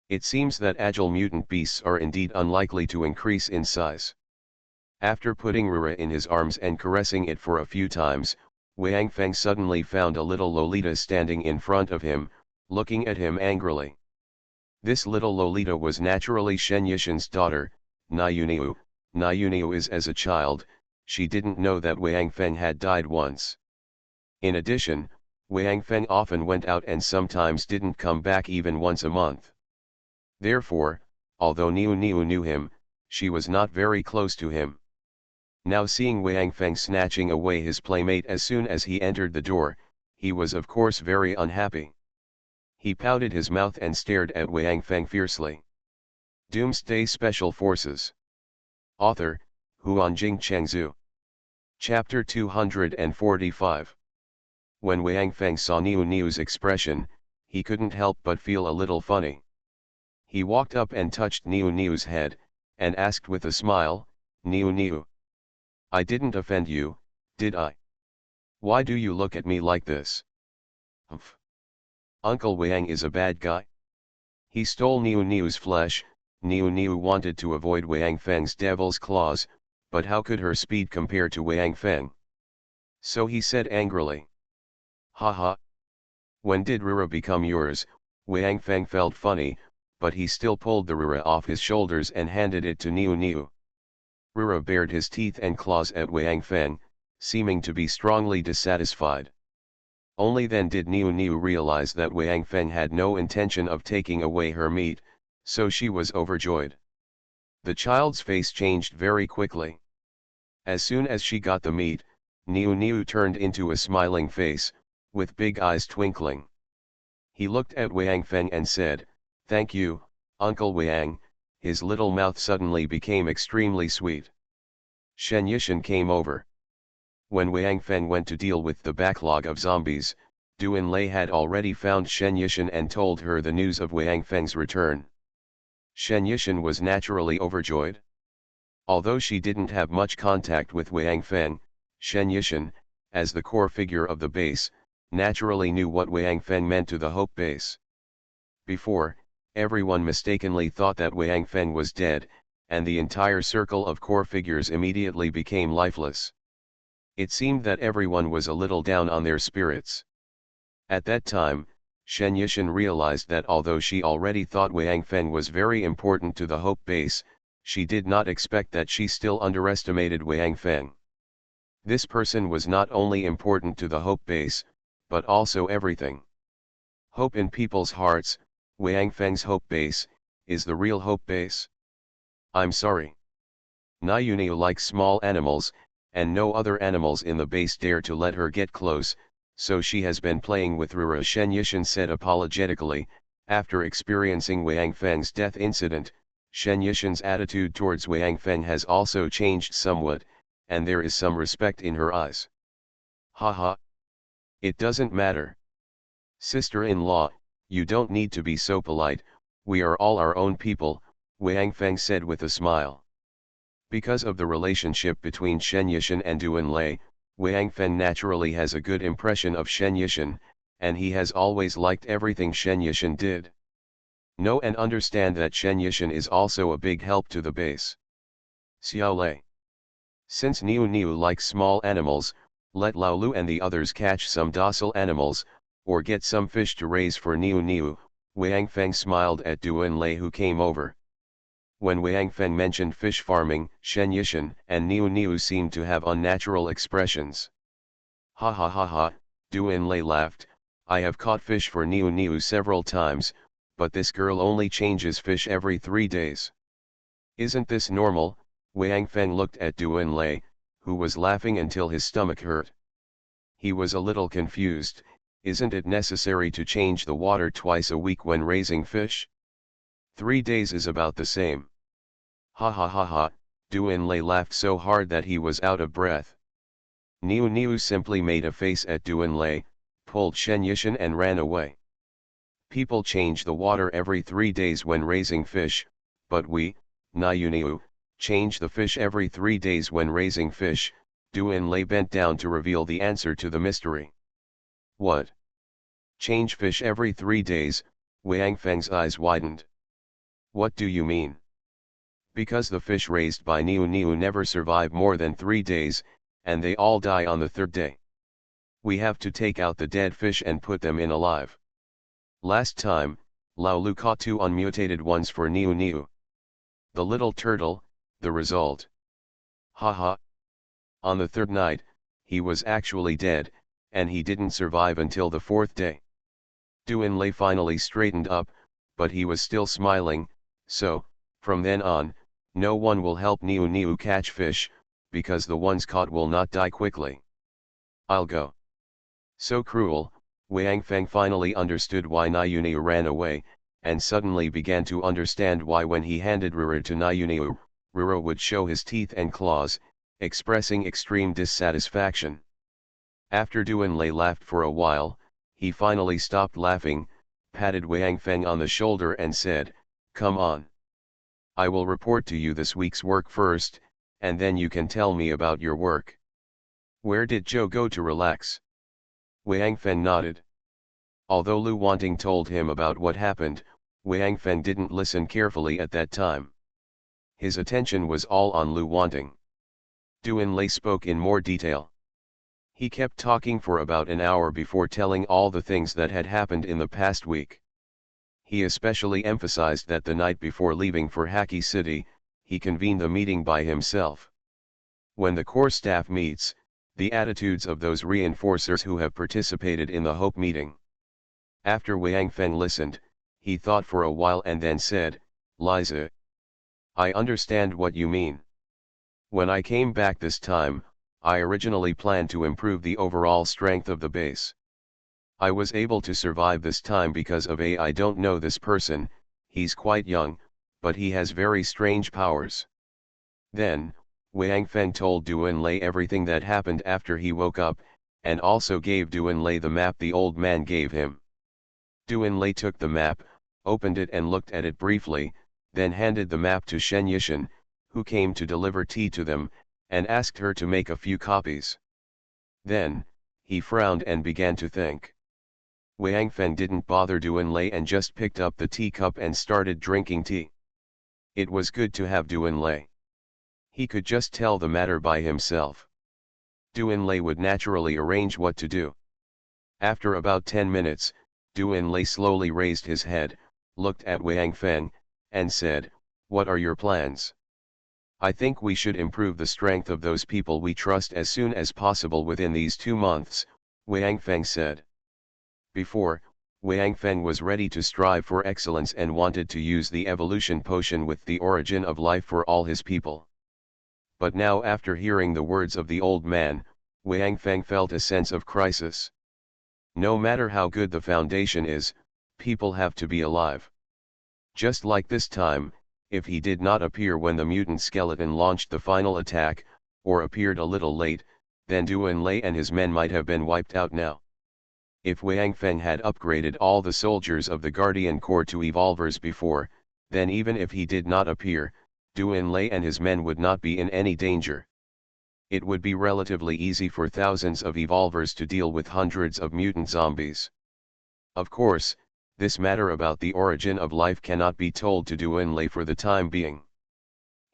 Speaker 1: It seems that agile mutant beasts are indeed unlikely to increase in size. After putting Rura in his arms and caressing it for a few times, Wang Feng suddenly found a little Lolita standing in front of him, looking at him angrily. This little Lolita was naturally Shen Yishan's daughter, Niu. Niu is as a child, she didn't know that Wang Feng had died once. In addition, Wang Feng often went out and sometimes didn't come back even once a month. Therefore, although Niu knew him, she was not very close to him. Now seeing Wang Feng snatching away his playmate as soon as he entered the door, he was of course very unhappy. He pouted his mouth and stared at Wang Feng fiercely. Doomsday Special Forces. Author, Huanjing Chengzhu. Chapter 245. When Wang Feng saw Niu's expression, he couldn't help but feel a little funny. He walked up and touched Niu's head, and asked with a smile, Niu. I didn't offend you, did I? Why do you look at me like this? Humph. Uncle Wang is a bad guy. He stole Niu's flesh. Niu wanted to avoid Wang Feng's devil's claws, but how could her speed compare to Wang Feng? So he said angrily. Ha ha. When did Rura become yours? Wang Feng felt funny, but he still pulled the Rura off his shoulders and handed it to Niu. Rura bared his teeth and claws at Wang Feng, seeming to be strongly dissatisfied. Only then did Niu realize that Wang Feng had no intention of taking away her meat, so she was overjoyed. The child's face changed very quickly. As soon as she got the meat, Niu turned into a smiling face, with big eyes twinkling. He looked at Wang Feng and said, "Thank you, Uncle Wang." His little mouth suddenly became extremely sweet. Shen Yishan came over. When Wang Feng went to deal with the backlog of zombies, Duan Lei had already found Shen Yishan and told her the news of Wang Feng's return. Shen Yishan was naturally overjoyed. Although she didn't have much contact with Wang Feng, Shen Yishan, as the core figure of the base, naturally knew what Wang Feng meant to the Hope base. Before, everyone mistakenly thought that Wang Feng was dead, and the entire circle of core figures immediately became lifeless. It seemed that everyone was a little down on their spirits. At that time, Shen Yishan realized that although she already thought Wang Feng was very important to the Hope base, she did not expect that she still underestimated Wang Feng. This person was not only important to the Hope base, but also everything. Hope in people's hearts, Wang Feng's Hope base, is the real Hope base. I'm sorry. Niu likes small animals, and no other animals in the base dare to let her get close, so she has been playing with Rura. Shen Yishan said apologetically. After experiencing Wang Feng's death incident, Shen Yishan's attitude towards Wang Feng has also changed somewhat, and there is some respect in her eyes. Ha ha. It doesn't matter. Sister-in-law, you don't need to be so polite, we are all our own people, Wang Feng said with a smile. Because of the relationship between Shen Yishan and Duan Lei, Wang Feng naturally has a good impression of Shen Yishan, and he has always liked everything Shen Yishan did. Know and understand that Shen Yishan is also a big help to the base. Xiao Lei. Since Niu likes small animals, let Lao Lu and the others catch some docile animals, or get some fish to raise for Niu. Wang Feng smiled at Duan Lei who came over. When Wang Feng mentioned fish farming, Shen Yishan and Niu seemed to have unnatural expressions. Ha ha ha ha, Duan Lei laughed, I have caught fish for Niu several times, but this girl only changes fish every 3 days. Isn't this normal? Wang Feng looked at Duan Lei, who was laughing until his stomach hurt. He was a little confused, Isn't it necessary to change the water twice a week when raising fish? 3 days is about the same. Ha ha ha ha, Duanlei laughed so hard that he was out of breath. Niu Niu simply made a face at Duanlei, pulled Shen Yishan and ran away. People change the water every 3 days when raising fish, but we, Niu Niu, change the fish every 3 days when raising fish. Duanlei bent down to reveal the answer to the mystery. What? Change fish every 3 days, Wang Feng's eyes widened. What do you mean? Because the fish raised by Niu Niu never survive more than 3 days, and they all die on the 3rd day. We have to take out the dead fish and put them in alive. Last time, Lao Lu caught 2 unmutated ones for Niu Niu. The little turtle, the result. Haha. On the 3rd night, he was actually dead, and he didn't survive until the 4th day. Duanlei finally straightened up, but he was still smiling, so, from then on, no one will help Niu Niu catch fish, because the ones caught will not die quickly. I'll go. So cruel. Wang Feng finally understood why Niu Niu ran away, and suddenly began to understand why when he handed Ruru to Niu Niu, Ruru would show his teeth and claws, expressing extreme dissatisfaction. After Duanlei laughed for a while, he finally stopped laughing, patted Wang Feng on the shoulder and said, "Come on. I will report to you this week's work first, and then you can tell me about your work." Where did Joe go to relax? Wang Feng nodded. Although Lu Wanting told him about what happened, Wang Feng didn't listen carefully at that time. His attention was all on Lu Wanting. Duanlei spoke in more detail. He kept talking for about an hour before telling all the things that had happened in the past week. He especially emphasized that the night before leaving for Haki City, he convened the meeting by himself. When the core staff meets, the attitudes of those reinforcers who have participated in the Hope meeting. After Wang Feng listened, he thought for a while and then said, "Liza, I understand what you mean. When I came back this time, I originally planned to improve the overall strength of the base. I was able to survive this time because of I don't know this person, he's quite young, but he has very strange powers." Then, Wang Feng told Duanlei everything that happened after he woke up, and also gave Duanlei the map the old man gave him. Duanlei took the map, opened it and looked at it briefly, then handed the map to Shen Yishan, who came to deliver tea to them, and asked her to make a few copies. Then, he frowned and began to think. Wang Feng didn't bother Duanlei and just picked up the teacup and started drinking tea. It was good to have Duanlei. He could just tell the matter by himself. Duanlei would naturally arrange what to do. After about 10 minutes, Duanlei slowly raised his head, looked at Wang Feng, and said, "What are your plans?" "I think we should improve the strength of those people we trust as soon as possible within these 2 months, Wang Feng said. Before, Wang Feng was ready to strive for excellence and wanted to use the evolution potion with the origin of life for all his people. But now after hearing the words of the old man, Wang Feng felt a sense of crisis. No matter how good the foundation is, people have to be alive. Just like this time, if he did not appear when the mutant skeleton launched the final attack, or appeared a little late, then Duanlei and his men might have been wiped out now. If Wang Feng had upgraded all the soldiers of the Guardian Corps to evolvers before, then even if he did not appear, Duanlei and his men would not be in any danger. It would be relatively easy for thousands of evolvers to deal with hundreds of mutant zombies. Of course, this matter about the origin of life cannot be told to Duanlei for the time being.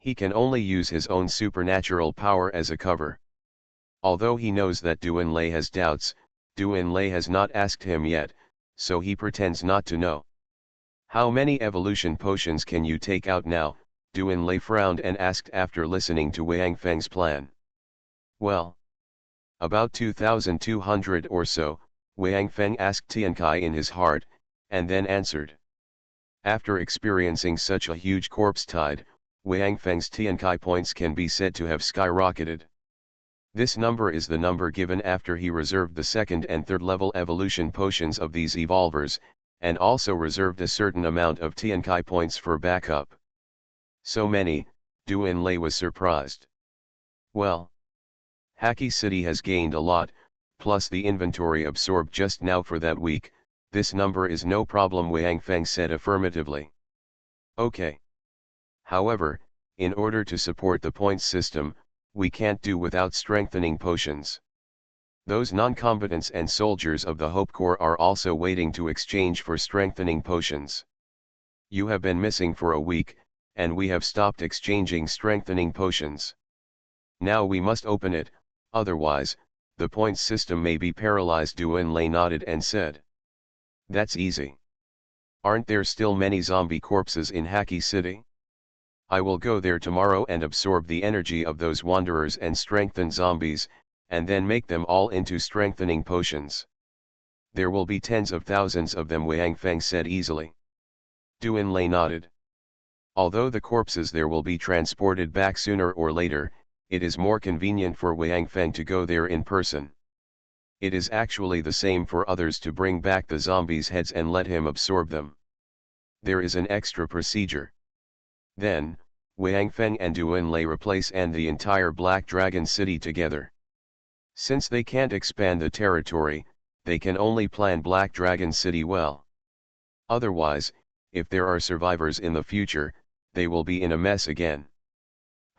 Speaker 1: He can only use his own supernatural power as a cover. Although he knows that Duanlei has doubts, Duanlei has not asked him yet, so he pretends not to know. "How many evolution potions can you take out now?" Duanlei frowned and asked after listening to Wang Feng's plan. "Well, about 2,200 or so," Wang Feng asked Tiankai in his heart, and then answered. After experiencing such a huge corpse tide, Wang Feng's Tiankai points can be said to have skyrocketed. This number is the number given after he reserved the second and third level evolution potions of these evolvers, and also reserved a certain amount of Tiankai points for backup. So many, Duan Lei was surprised. Well, Haki City has gained a lot, plus the inventory absorbed just now for that week. This number is no problem, Wang Feng said affirmatively. Okay. However, in order to support the points system, we can't do without strengthening potions. Those non-combatants and soldiers of the Hope Corps are also waiting to exchange for strengthening potions. You have been missing for a week, and we have stopped exchanging strengthening potions. Now we must open it, otherwise, the points system may be paralyzed. Duan Lei nodded and said. That's easy. Aren't there still many zombie corpses in Haki City? I will go there tomorrow and absorb the energy of those wanderers and strengthen zombies, and then make them all into strengthening potions. There will be tens of thousands of them, Wang Feng said easily. Duan Lei nodded. Although the corpses there will be transported back sooner or later, it is more convenient for Wang Feng to go there in person. It is actually the same for others to bring back the zombies' heads and let him absorb them. There is an extra procedure. Then, Wang Feng and Duan Lei replace and the entire Black Dragon City together. Since they can't expand the territory, they can only plan Black Dragon City well. Otherwise, if there are survivors in the future, they will be in a mess again.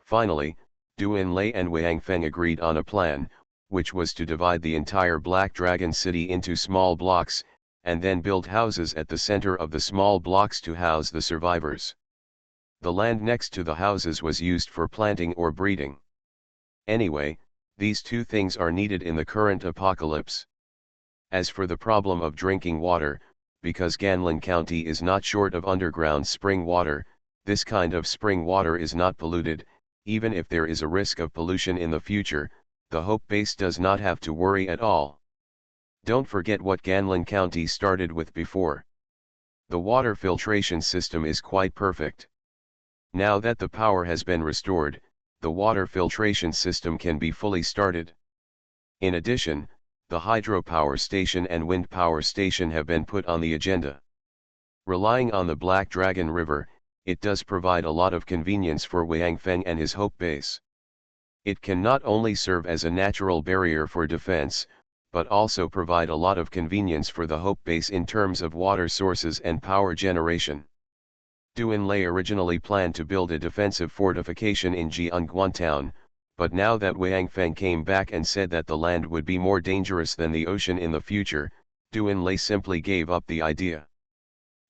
Speaker 1: Finally, Duan Lei and Wang Feng agreed on a plan, which was to divide the entire Black Dragon City into small blocks, and then build houses at the center of the small blocks to house the survivors. The land next to the houses was used for planting or breeding. Anyway, these two things are needed in the current apocalypse. As for the problem of drinking water, because Ganlin County is not short of underground spring water, this kind of spring water is not polluted. Even if there is a risk of pollution in the future, the Hope Base does not have to worry at all. Don't forget what Ganlin County started with before. The water filtration system is quite perfect. Now that the power has been restored, the water filtration system can be fully started. In addition, the hydropower station and wind power station have been put on the agenda. Relying on the Black Dragon River, it does provide a lot of convenience for Wang Feng and his Hope Base. It can not only serve as a natural barrier for defense, but also provide a lot of convenience for the Hope Base in terms of water sources and power generation. Duan Lei originally planned to build a defensive fortification in Jiangguan town, but now that Wang Feng came back and said that the land would be more dangerous than the ocean in the future, Duan Lei simply gave up the idea.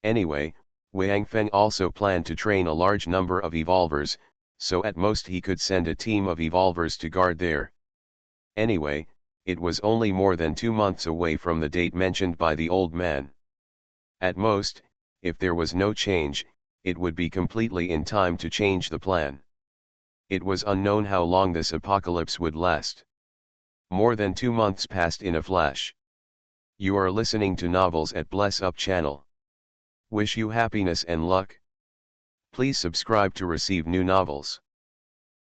Speaker 1: Anyway, Wang Feng also planned to train a large number of evolvers, so at most he could send a team of evolvers to guard there. Anyway, it was only more than 2 months away from the date mentioned by the old man. At most, if there was no change, it would be completely in time to change the plan. It was unknown how long this apocalypse would last. More than 2 months passed in a flash. You are listening to Novels at Bless Up channel. Wish you happiness and luck. Please subscribe to receive new novels.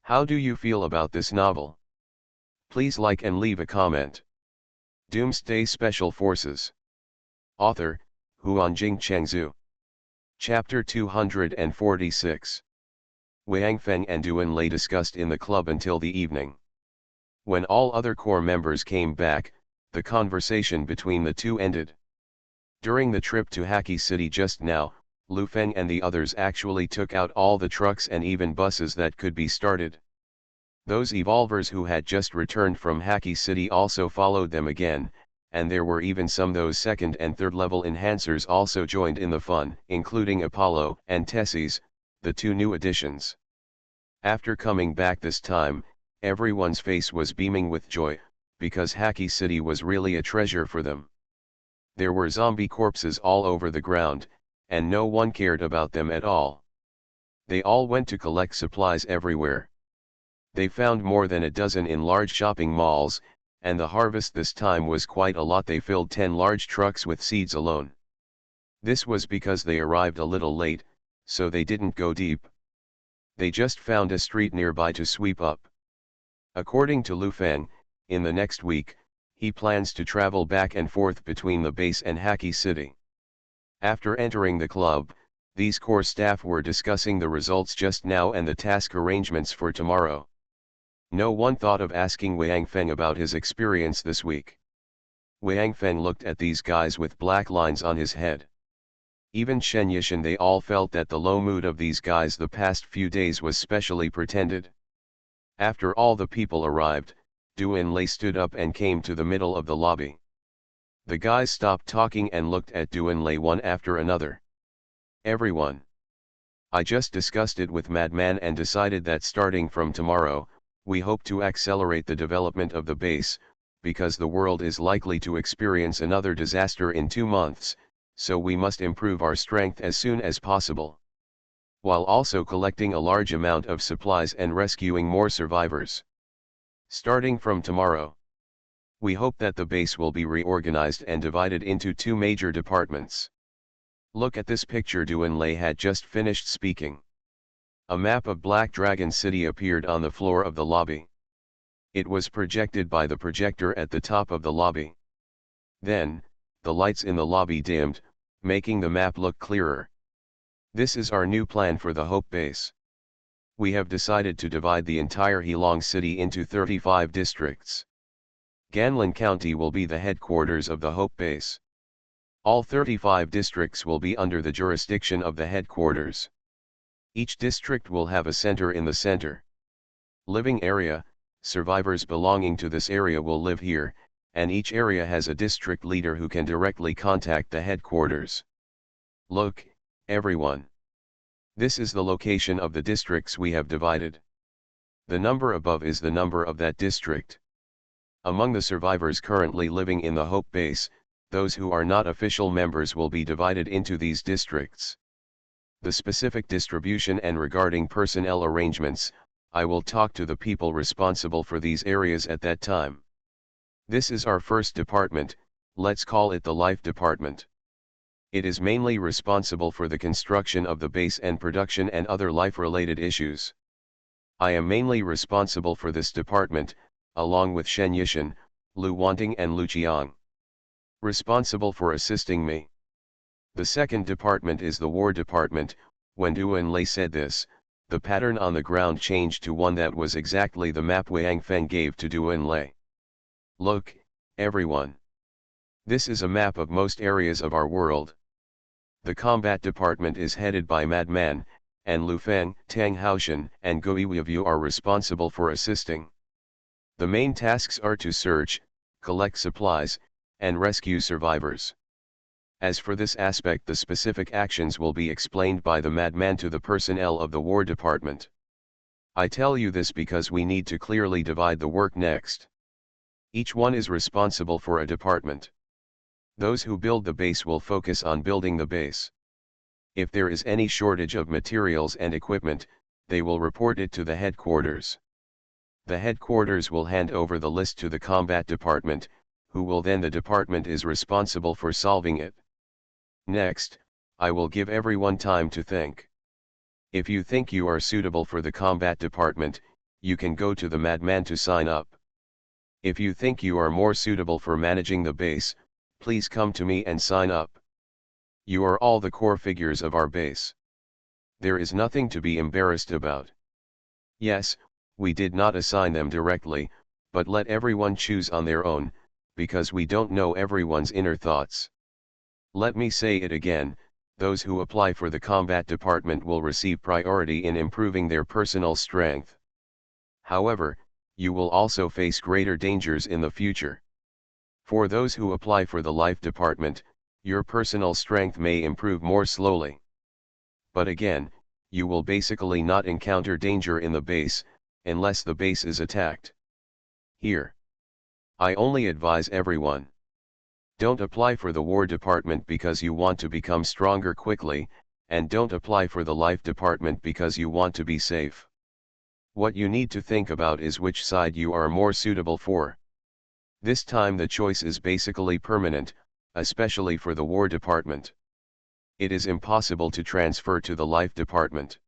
Speaker 1: How do you feel about this novel? Please like and leave a comment. Doomsday Special Forces. Author, Huanjing Chengzhu. Chapter 246. Wang Feng and Duan Lei discussed in the club until the evening. When all other Corps members came back, the conversation between the two ended. During the trip to Haki City just now, Lu Feng and the others actually took out all the trucks and even buses that could be started. Those evolvers who had just returned from Haki City also followed them again, and there were even some those second and third level enhancers also joined in the fun, including Apollo and Tessis, the two new additions. After coming back this time, everyone's face was beaming with joy, because Haki City was really a treasure for them. There were zombie corpses all over the ground, and no one cared about them at all. They all went to collect supplies everywhere. They found more than a dozen in large shopping malls, and the harvest this time was quite a lot. They filled 10 large trucks with seeds alone. This was because they arrived a little late, so they didn't go deep. They just found a street nearby to sweep up. According to Lu Feng, in the next week, he plans to travel back and forth between the base and Haki City. After entering the club, these core staff were discussing the results just now and the task arrangements for tomorrow. No one thought of asking Wang Feng about his experience this week. Wang Feng looked at these guys with black lines on his head. Even Shen Yishan, they all felt that the low mood of these guys the past few days was specially pretended. After all the people arrived, Duan Lei stood up and came to the middle of the lobby. The guys stopped talking and looked at Duan Lei one after another. Everyone. I just discussed it with Madman and decided that starting from tomorrow, we hope to accelerate the development of the base, because the world is likely to experience another disaster in 2 months, so we must improve our strength as soon as possible, while also collecting a large amount of supplies and rescuing more survivors. Starting from tomorrow, we hope that the base will be reorganized and divided into 2 major departments. Look at this picture. Duan Lei had just finished speaking. A map of Black Dragon City appeared on the floor of the lobby. It was projected by the projector at the top of the lobby. Then, the lights in the lobby dimmed, making the map look clearer. This is our new plan for the Hope Base. We have decided to divide the entire Heilong City into 35 districts. Ganlin County will be the headquarters of the Hope Base. All 35 districts will be under the jurisdiction of the headquarters. Each district will have a center in the center. Living area, survivors belonging to this area will live here, and each area has a district leader who can directly contact the headquarters. Look, everyone. This is the location of the districts we have divided. The number above is the number of that district. Among the survivors currently living in the Hope Base, those who are not official members will be divided into these districts. The specific distribution and regarding personnel arrangements, I will talk to the people responsible for these areas at that time. This is our first department, let's call it the Life Department. It is mainly responsible for the construction of the base and production and other life-related issues. I am mainly responsible for this department, along with Shen Yishan, Lu Wanting and Lu Qiang. Responsible for assisting me. The second department is the War Department. When Duan Lei said this, the pattern on the ground changed to one that was exactly the map Wang Feng gave to Duan Lei. Look, everyone. This is a map of most areas of our world. The Combat Department is headed by Madman, and Lu Feng, Tang Haoshan, and Go Yiwu are responsible for assisting. The main tasks are to search, collect supplies, and rescue survivors. As for this aspect, the specific actions will be explained by the Madman to the personnel of the War Department. I tell you this because we need to clearly divide the work next. Each one is responsible for a department. Those who build the base will focus on building the base. If there is any shortage of materials and equipment, they will report it to the headquarters. The headquarters will hand over the list to the Combat Department, who will then the department is responsible for solving it. Next, I will give everyone time to think. If you think you are suitable for the Combat Department, you can go to the Madman to sign up. If you think you are more suitable for managing the base, please come to me and sign up. You are all the core figures of our base. There is nothing to be embarrassed about. Yes, we did not assign them directly, but let everyone choose on their own, because we don't know everyone's inner thoughts. Let me say it again, those who apply for the Combat Department will receive priority in improving their personal strength. However, you will also face greater dangers in the future. For those who apply for the Life Department, your personal strength may improve more slowly. But again, you will basically not encounter danger in the base, unless the base is attacked. Here, I only advise everyone. Don't apply for the War Department because you want to become stronger quickly, and don't apply for the Life Department because you want to be safe. What you need to think about is which side you are more suitable for. This time the choice is basically permanent, especially for the War Department. It is impossible to transfer to the Life Department.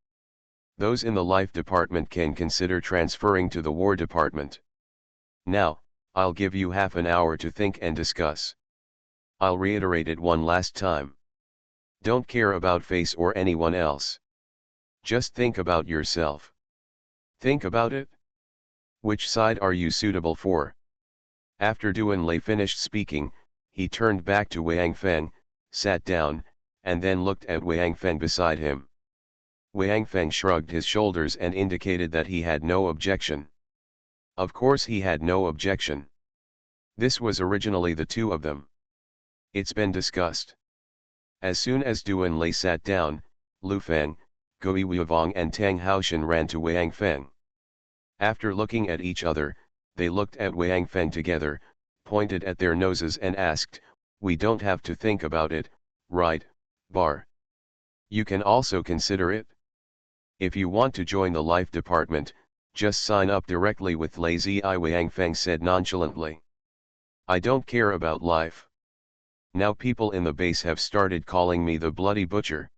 Speaker 1: Those in the life department can consider transferring to the war department. Now, I'll give you half an hour to think and discuss. I'll reiterate it one last time. Don't care about face or anyone else. Just think about yourself. Think about it. Which side are you suitable for? After Duan Lei finished speaking, he turned back to Wang Feng, sat down, and then looked at Wang Feng beside him. Wang Feng shrugged his shoulders and indicated that he had no objection. Of course he had no objection. This was originally the two of them. It's been discussed. As soon as Duan Lei sat down, Lu Feng, Gui Wuivong and Tang Haoshan ran to Wang Feng. After looking at each other, they looked at Wang Feng together, pointed at their noses and asked, "We don't have to think about it, right, Bar? You can also consider it? If you want to join the life department, just sign up directly with Lazy Eye," Wang Feng said nonchalantly. "I don't care about life. Now people in the base have started calling me the Bloody Butcher.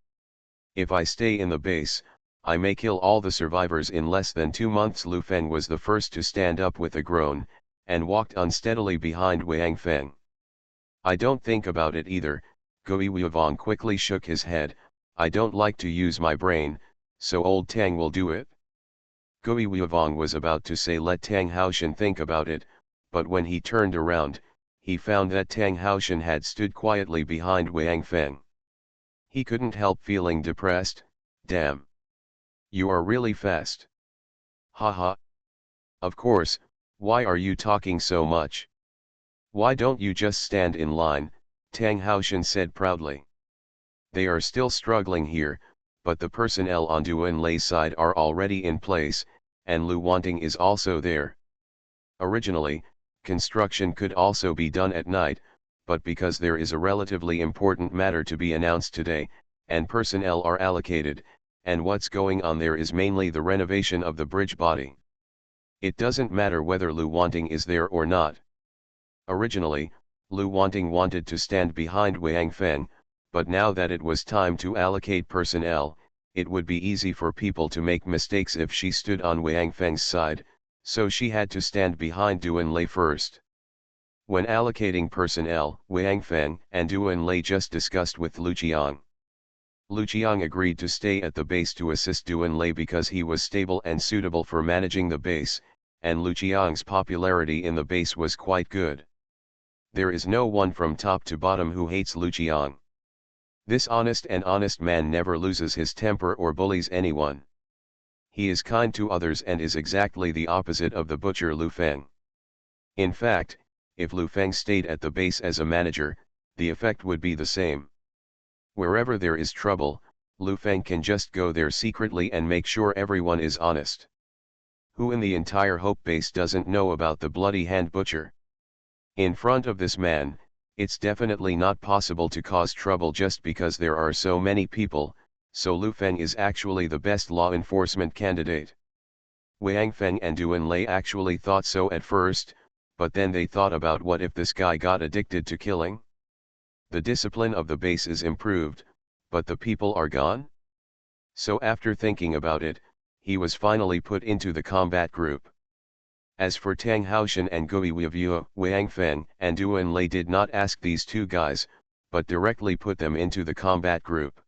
Speaker 1: If I stay in the base, I may kill all the survivors in less than 2 months." Lu Feng was the first to stand up with a groan, and walked unsteadily behind Wang Feng. "I don't think about it either," Gui Wuivong quickly shook his head. "I don't like to use my brain, so old Tang will do it." Gui Wuivong was about to say let Tang Haoshan think about it, but when he turned around, he found that Tang Haoshan had stood quietly behind Wang Feng. He couldn't help feeling depressed. "Damn. You are really fast." "Haha. Of course, why are you talking so much? Why don't you just stand in line?" Tang Haoshan said proudly. "They are still struggling here, but the personnel on Duan Lei's side are already in place, and Lu Wanting is also there. Originally, construction could also be done at night, but because there is a relatively important matter to be announced today, and personnel are allocated, and what's going on there is mainly the renovation of the bridge body. It doesn't matter whether Lu Wanting is there or not. Originally, Lu Wanting wanted to stand behind Wang Feng, but now that it was time to allocate personnel, it would be easy for people to make mistakes if she stood on Wang Feng's side, so she had to stand behind Duan Lei first. When allocating personnel, Wang Feng and Duan Lei just discussed with Lu Qiang. Lu Qiang agreed to stay at the base to assist Duan Lei because he was stable and suitable for managing the base, and Lu Qiang's popularity in the base was quite good. There is no one from top to bottom who hates Lu Qiang. This honest man never loses his temper or bullies anyone. He is kind to others and is exactly the opposite of the butcher Lu Feng. In fact, if Lu Feng stayed at the base as a manager, the effect would be the same. Wherever there is trouble, Lu Feng can just go there secretly and make sure everyone is honest. Who in the entire Hope base doesn't know about the Bloody Hand Butcher? In front of this man, it's definitely not possible to cause trouble just because there are so many people, so Lu Feng is actually the best law enforcement candidate. Wang Feng and Duan Lei actually thought so at first, but then they thought about what if this guy got addicted to killing? The discipline of the base is improved, but the people are gone? So after thinking about it, he was finally put into the combat group. As for Tang Haoshan and Gui Wuivong, Wang Feng and Duan Lei did not ask these two guys, but directly put them into the combat group.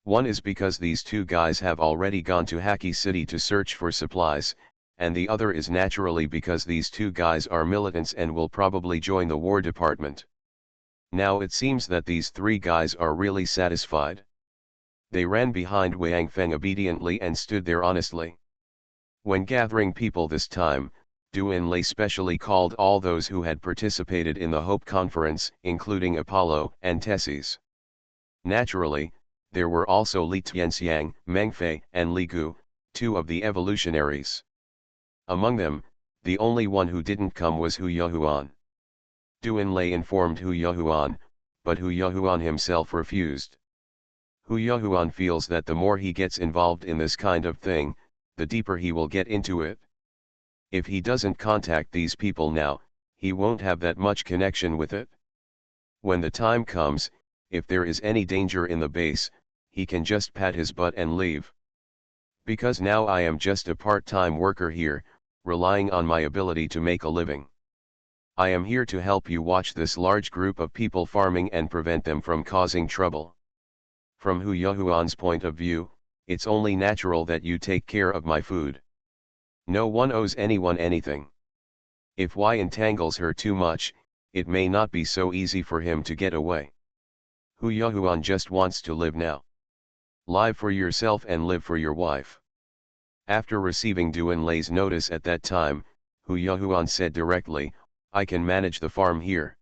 Speaker 1: One is because these two guys have already gone to Haki City to search for supplies, and the other is naturally because these two guys are militants and will probably join the War Department. Now it seems that these three guys are really satisfied. They ran behind Wang Feng obediently and stood there honestly. When gathering people this time, Duan Lei specially called all those who had participated in the Hope Conference, including Apollo and Tessis. Naturally, there were also Li Tianxiang, Meng Fei, and Li Gu, two of the evolutionaries. Among them, the only one who didn't come was Hu Yahuan. Duan Lei informed Hu Yahuan, but Hu Yahuan himself refused. Hu Yahuan feels that the more he gets involved in this kind of thing, the deeper he will get into it. If he doesn't contact these people now, he won't have that much connection with it. When the time comes, if there is any danger in the base, he can just pat his butt and leave. Because now I am just a part-time worker here, relying on my ability to make a living. I am here to help you watch this large group of people farming and prevent them from causing trouble. From Hu Yahuan's point of view, it's only natural that you take care of my food. No one owes anyone anything. If Y entangles her too much, it may not be so easy for him to get away. Hu Yahuan just wants to live now. Live for yourself and live for your wife. After receiving Duan Lei's notice at that time, Hu Yahuan said directly, I can manage the farm here.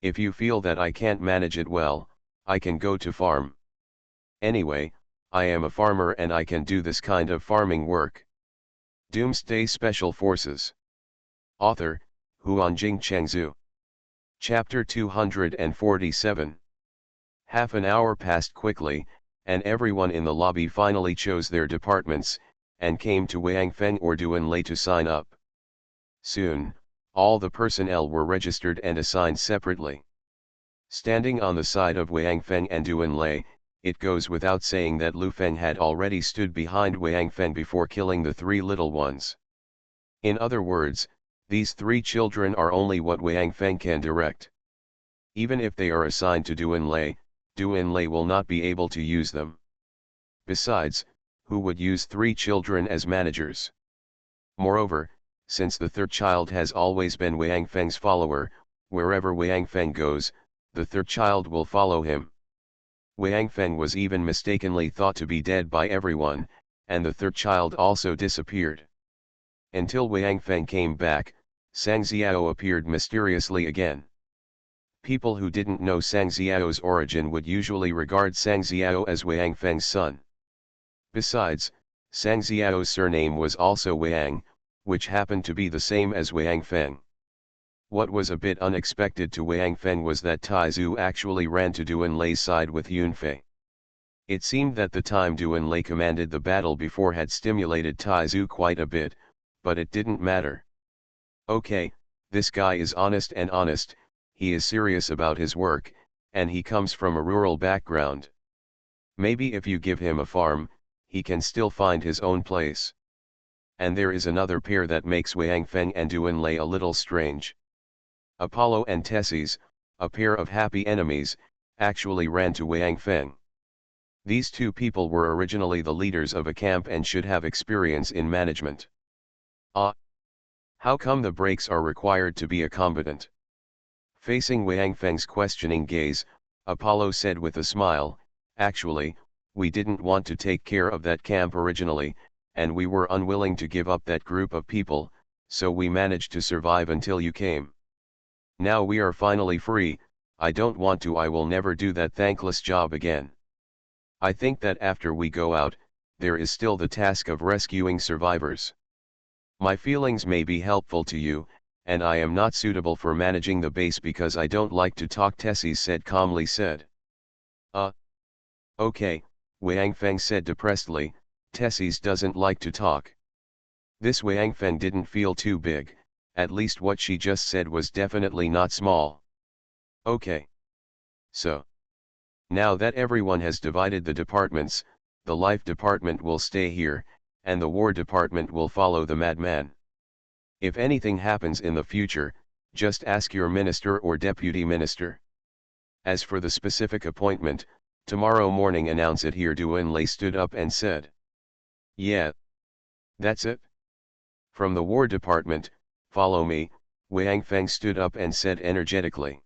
Speaker 1: If you feel that I can't manage it well, I can go to farm. Anyway, I am a farmer and I can do this kind of farming work. Doomsday Special Forces. Author, Huanjing Chengzhu. Chapter 247. Half an hour passed quickly, and everyone in the lobby finally chose their departments, and came to Wang Feng or Duan Lei to sign up. Soon, all the personnel were registered and assigned separately. Standing on the side of Wang Feng and Duan Lei, it goes without saying that Lu Feng had already stood behind Wang Feng before killing the three little ones. In other words, these three children are only what Wang Feng can direct. Even if they are assigned to Duan Lei will not be able to use them. Besides, who would use three children as managers? Moreover, since the third child has always been Wang Feng's follower, wherever Wang Feng goes, the third child will follow him. Wang Feng was even mistakenly thought to be dead by everyone, and the third child also disappeared. Until Wang Feng came back, Sang Xiao appeared mysteriously again. People who didn't know Sang Xiao's origin would usually regard Sang Xiao as Wang Feng's son. Besides, Sang Xiao's surname was also Wang, which happened to be the same as Wang Feng. What was a bit unexpected to Wang Feng was that Tai Zhu actually ran to Duan Lei's side with Yunfei. It seemed that the time Duan Lei commanded the battle before had stimulated Tai Zhu quite a bit, but it didn't matter. Okay, this guy is honest, he is serious about his work, and he comes from a rural background. Maybe if you give him a farm, he can still find his own place. And there is another pair that makes Wang Feng and Duan Lei a little strange. Apollo and Tessis, a pair of happy enemies, actually ran to Wang Feng. These two people were originally the leaders of a camp and should have experience in management. How come the breaks are required to be a combatant? Facing Wang Feng's questioning gaze, Apollo said with a smile, actually, we didn't want to take care of that camp originally, and we were unwilling to give up that group of people, so we managed to survive until you came. Now we are finally free, I will never do that thankless job again. I think that after we go out, there is still the task of rescuing survivors. My feelings may be helpful to you, and I am not suitable for managing the base because I don't like to talk, Tessis calmly said. Okay, Wang Feng said depressedly, Tessis doesn't like to talk. This Wang Feng didn't feel too big, at least what she just said was definitely not small. Okay. So. Now that everyone has divided the departments, the life department will stay here, and the war department will follow the madman. If anything happens in the future, just ask your minister or deputy minister. As for the specific appointment, tomorrow morning announce it here. Duan Lei stood up and said. Yeah. That's it. From the war department, follow me, Wang Feng stood up and said energetically.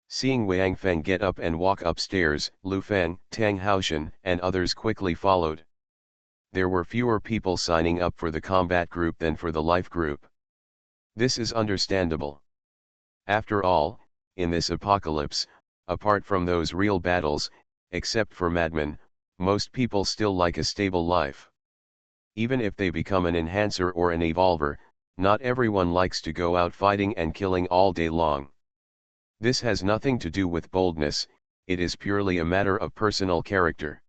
Speaker 1: Seeing Wang Feng get up and walk upstairs, Lu Feng, Tang Haoshan, and others quickly followed. There were fewer people signing up for the combat group than for the life group. This is understandable. After all, in this apocalypse, apart from those real battles, except for madmen, most people still like a stable life. Even if they become an enhancer or an evolver, not everyone likes to go out fighting and killing all day long. This has nothing to do with boldness, it is purely a matter of personal character.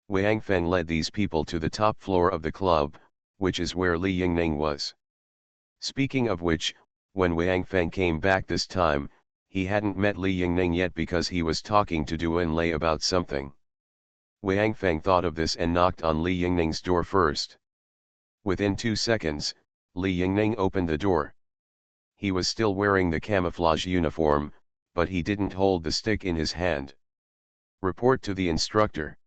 Speaker 1: Wang Feng led these people to the top floor of the club, which is where Li Yingning was. Speaking of which, when Wang Feng came back this time, he hadn't met Li Yingning yet because he was talking to Duan Lei about something. Wang Feng thought of this and knocked on Li Yingning's door first. Within 2 seconds, Li Yingning opened the door. He was still wearing the camouflage uniform, but he didn't hold the stick in his hand. Report to the instructor.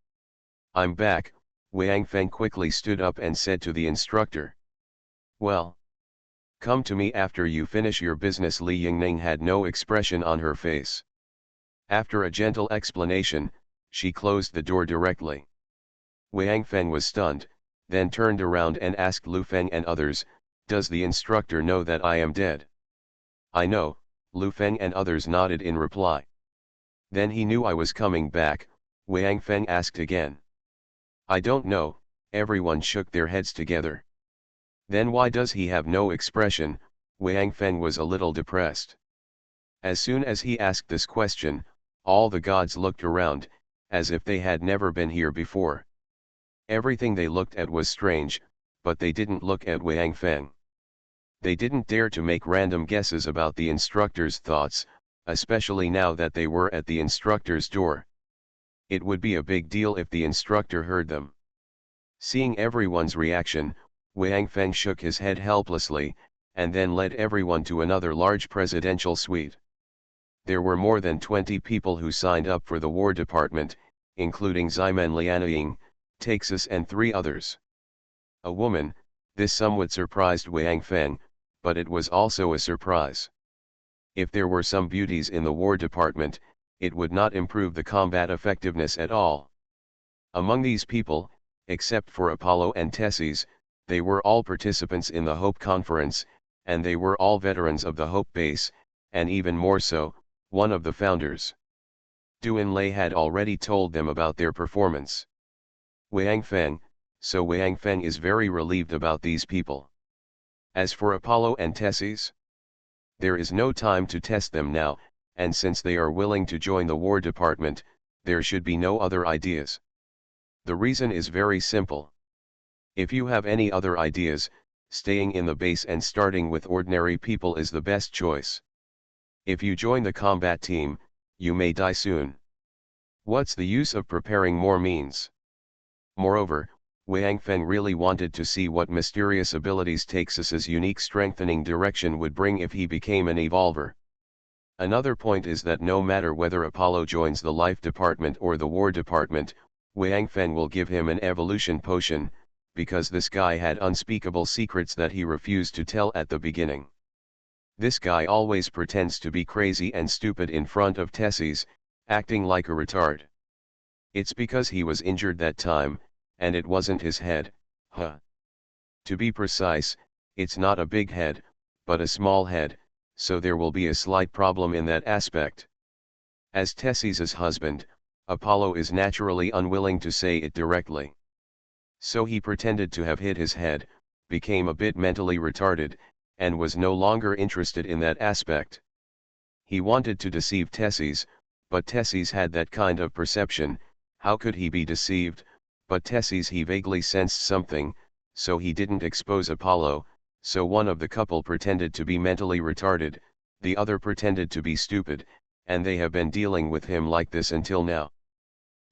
Speaker 1: I'm back. Wang Feng quickly stood up and said to the instructor. Well, come to me after you finish your business. Li Yingning had no expression on her face. After a gentle explanation, she closed the door directly. Wang Feng was stunned, then turned around and asked Lu Feng and others, does the instructor know that I am dead? I know, Lu Feng and others nodded in reply. Then he knew I was coming back, Wang Feng asked again. I don't know, everyone shook their heads together. Then why does he have no expression? Wang Feng was a little depressed. As soon as he asked this question, all the gods looked around, as if they had never been here before. Everything they looked at was strange, but they didn't look at Wang Feng. They didn't dare to make random guesses about the instructor's thoughts, especially now that they were at the instructor's door. It would be a big deal if the instructor heard them. Seeing everyone's reaction, Wang Feng shook his head helplessly, and then led everyone to another large presidential suite. There were more than 20 people who signed up for the War Department, including Ximen Lianying, Texas and 3 others. A woman, this somewhat surprised Wang Feng, but it was also a surprise. If there were some beauties in the War Department, it would not improve the combat effectiveness at all. Among these people, except for Apollo and Tessis, they were all participants in the Hope Conference, and they were all veterans of the Hope Base, and even more so, one of the founders. Duan Lei had already told them about their performance. Wang Feng is very relieved about these people. As for Apollo and Tessis, there is no time to test them now, and since they are willing to join the War Department, there should be no other ideas. The reason is very simple. If you have any other ideas, staying in the base and starting with ordinary people is the best choice. If you join the combat team, you may die soon. What's the use of preparing more means? Moreover, Wang Feng really wanted to see what mysterious abilities Texas's unique strengthening direction would bring if he became an evolver. Another point is that no matter whether Apollo joins the Life Department or the War Department, Wang Feng will give him an evolution potion, because this guy had unspeakable secrets that he refused to tell at the beginning. This guy always pretends to be crazy and stupid in front of Tessis, acting like a retard. It's because he was injured that time, and it wasn't his head, huh? To be precise, it's not a big head, but a small head, so there will be a slight problem in that aspect. As Tessis's husband, Apollo is naturally unwilling to say it directly. So he pretended to have hit his head, became a bit mentally retarded, and was no longer interested in that aspect. He wanted to deceive Tessis, but Tessis had that kind of perception. How could he be deceived? But Tessis he vaguely sensed something, so he didn't expose Apollo, so one of the couple pretended to be mentally retarded, the other pretended to be stupid, and they have been dealing with him like this until now.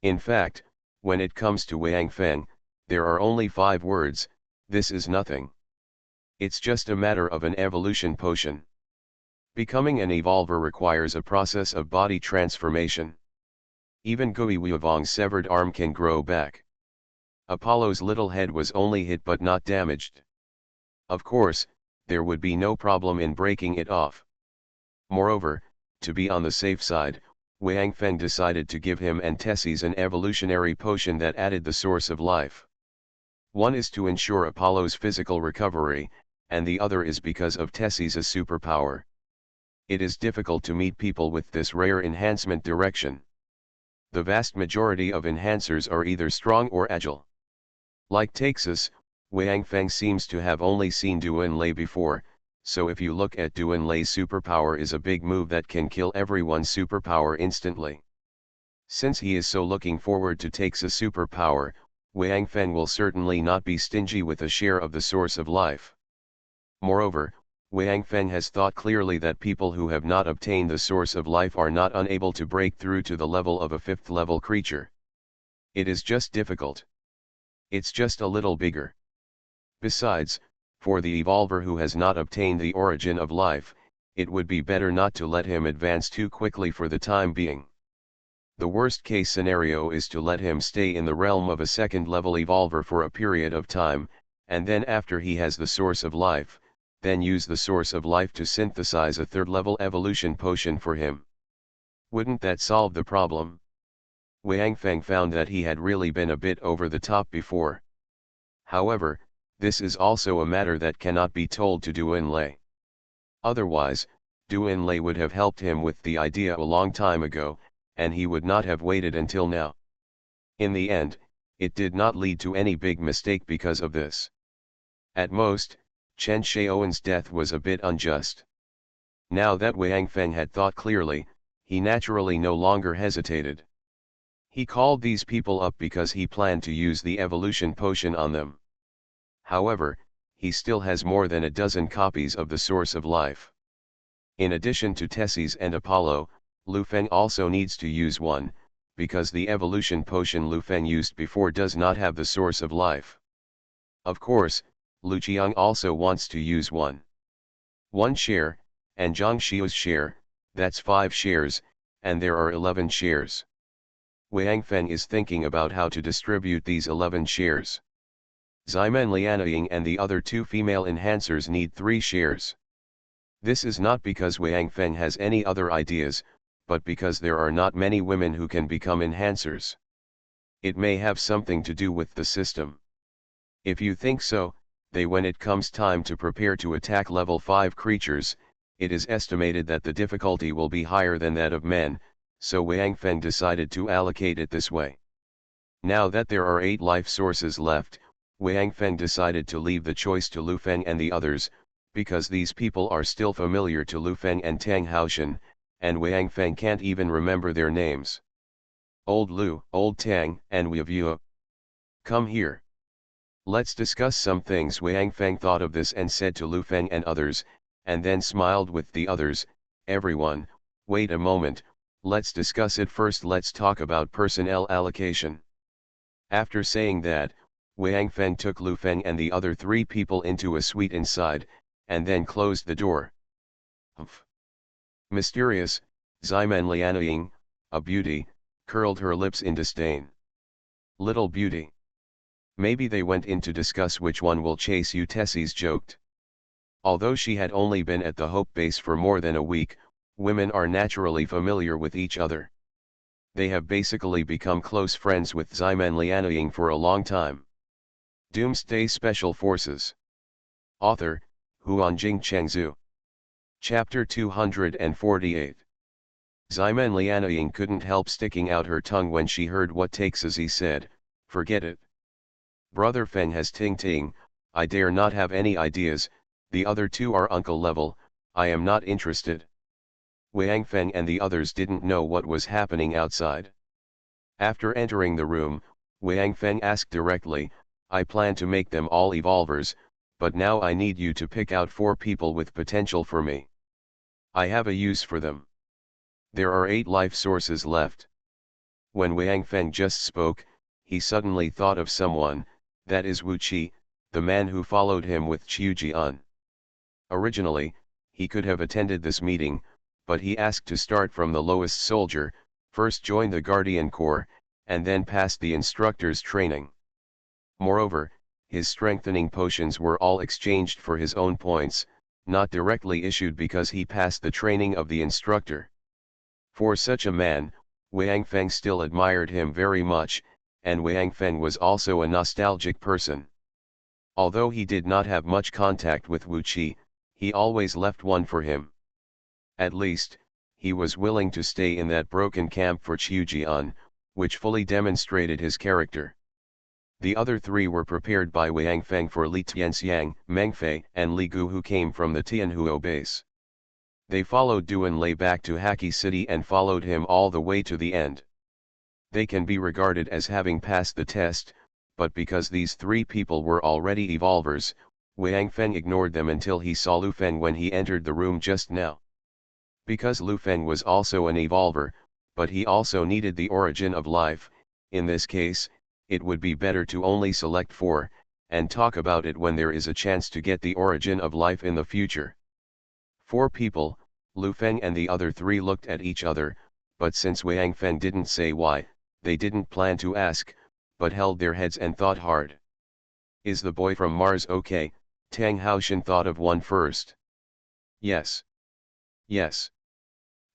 Speaker 1: In fact, when it comes to Wang Feng, there are only 5 words, this is nothing. It's just a matter of an evolution potion. Becoming an evolver requires a process of body transformation. Even Gui Wuovong's severed arm can grow back. Apollo's little head was only hit but not damaged. Of course, there would be no problem in breaking it off. Moreover, to be on the safe side, Wang Feng decided to give him and Tessis an evolutionary potion that added the source of life. One is to ensure Apollo's physical recovery, and the other is because of Tessis's superpower. It is difficult to meet people with this rare enhancement direction. The vast majority of enhancers are either strong or agile. Like Texas, Wang Feng seems to have only seen Duan Lei before, so if you look at Duan Lei's superpower is a big move that can kill everyone's superpower instantly. Since he is so looking forward to Texas' superpower, Wang Feng will certainly not be stingy with a share of the source of life. Moreover, Wang Feng has thought clearly that people who have not obtained the source of life are not unable to break through to the level of a 5th level creature. It is just difficult. It's just a little bigger. Besides, for the evolver who has not obtained the origin of life, it would be better not to let him advance too quickly for the time being. The worst case scenario is to let him stay in the realm of a second level evolver for a period of time, and then after he has the source of life, then use the source of life to synthesize a third level evolution potion for him. Wouldn't that solve the problem? Wang Feng found that he had really been a bit over the top before. However, this is also a matter that cannot be told to Duan Lei. Otherwise, Duan Lei would have helped him with the idea a long time ago, and he would not have waited until now. In the end, it did not lead to any big mistake because of this. At most, Chen Xiaowen's death was a bit unjust. Now that Wang Feng had thought clearly, he naturally no longer hesitated. He called these people up because he planned to use the evolution potion on them. However, he still has more than a dozen copies of the source of life. In addition to Tessis and Apollo, Lu Feng also needs to use one, because the evolution potion Lu Feng used before does not have the source of life. Of course, Lu Qiang also wants to use one. 1 share, and Zhang Xiu's share, that's 5 shares, and there are 11 shares. Wang Feng is thinking about how to distribute these 11 shares. Ximen Lianying and the other 2 female enhancers need 3 shares. This is not because Wang Feng has any other ideas, but because there are not many women who can become enhancers. It may have something to do with the system. If you think so, then when it comes time to prepare to attack level 5 creatures, it is estimated that the difficulty will be higher than that of men, so Wang Feng decided to allocate it this way. Now that there are 8 life sources left, Wang Feng decided to leave the choice to Lu Feng and the others, because these people are still familiar to Lu Feng and Tang Haoshan, and Wang Feng can't even remember their names. Old Lu, Old Tang, and Weivu. Come here. Let's discuss some things. Wang Feng thought of this and said to Lu Feng and others, and then smiled with the others, everyone, wait a moment, let's discuss it first. Let's talk about personnel allocation. After saying that, Wang Feng took Lu Feng and the other 3 people into a suite inside, and then closed the door. Humph. Mysterious, Ximen Lianying, a beauty, curled her lips in disdain. Little beauty. Maybe they went in to discuss which one will chase you, Tessis joked. Although she had only been at the Hope base for more than a week, women are naturally familiar with each other. They have basically become close friends with Ximen Lianying for a long time. Doomsday Special Forces. Author, Huanjing Chengzhu. Chapter 248. Ximen Lianying couldn't help sticking out her tongue when she heard what Taixi said, forget it. Brother Feng has Ting Ting, I dare not have any ideas, the other 2 are uncle level, I am not interested. Wang Feng and the others didn't know what was happening outside. After entering the room, Wang Feng asked directly, I plan to make them all evolvers, but now I need you to pick out 4 people with potential for me. I have a use for them. There are 8 life sources left. When Wang Feng just spoke, he suddenly thought of someone, that is Wu Qi, the man who followed him with Qiu Jian. Originally, he could have attended this meeting, but he asked to start from the lowest soldier, first join the Guardian Corps, and then pass the instructor's training. Moreover, his strengthening potions were all exchanged for his own points, not directly issued because he passed the training of the instructor. For such a man, Wang Feng still admired him very much, and Wang Feng was also a nostalgic person. Although he did not have much contact with Wu Qi, he always left one for him. At least, he was willing to stay in that broken camp for Qiu Jian, which fully demonstrated his character. The other 3 were prepared by Wang Feng for Li Tianxiang, Meng Fei, and Li Gu, who came from the Tianhuo base. They followed Duan Lei back to Haki City and followed him all the way to the end. They can be regarded as having passed the test, but because these 3 people were already evolvers, Wang Feng ignored them until he saw Lu Feng when he entered the room just now. Because Lu Feng was also an evolver, but he also needed the origin of life, in this case, it would be better to only select 4, and talk about it when there is a chance to get the origin of life in the future. 4 people, Lu Feng and the other 3 looked at each other, but since Wang Feng didn't say why, they didn't plan to ask, but held their heads and thought hard. Is the boy from Mars okay? Tang Haoshan thought of one first. Yes. Yes.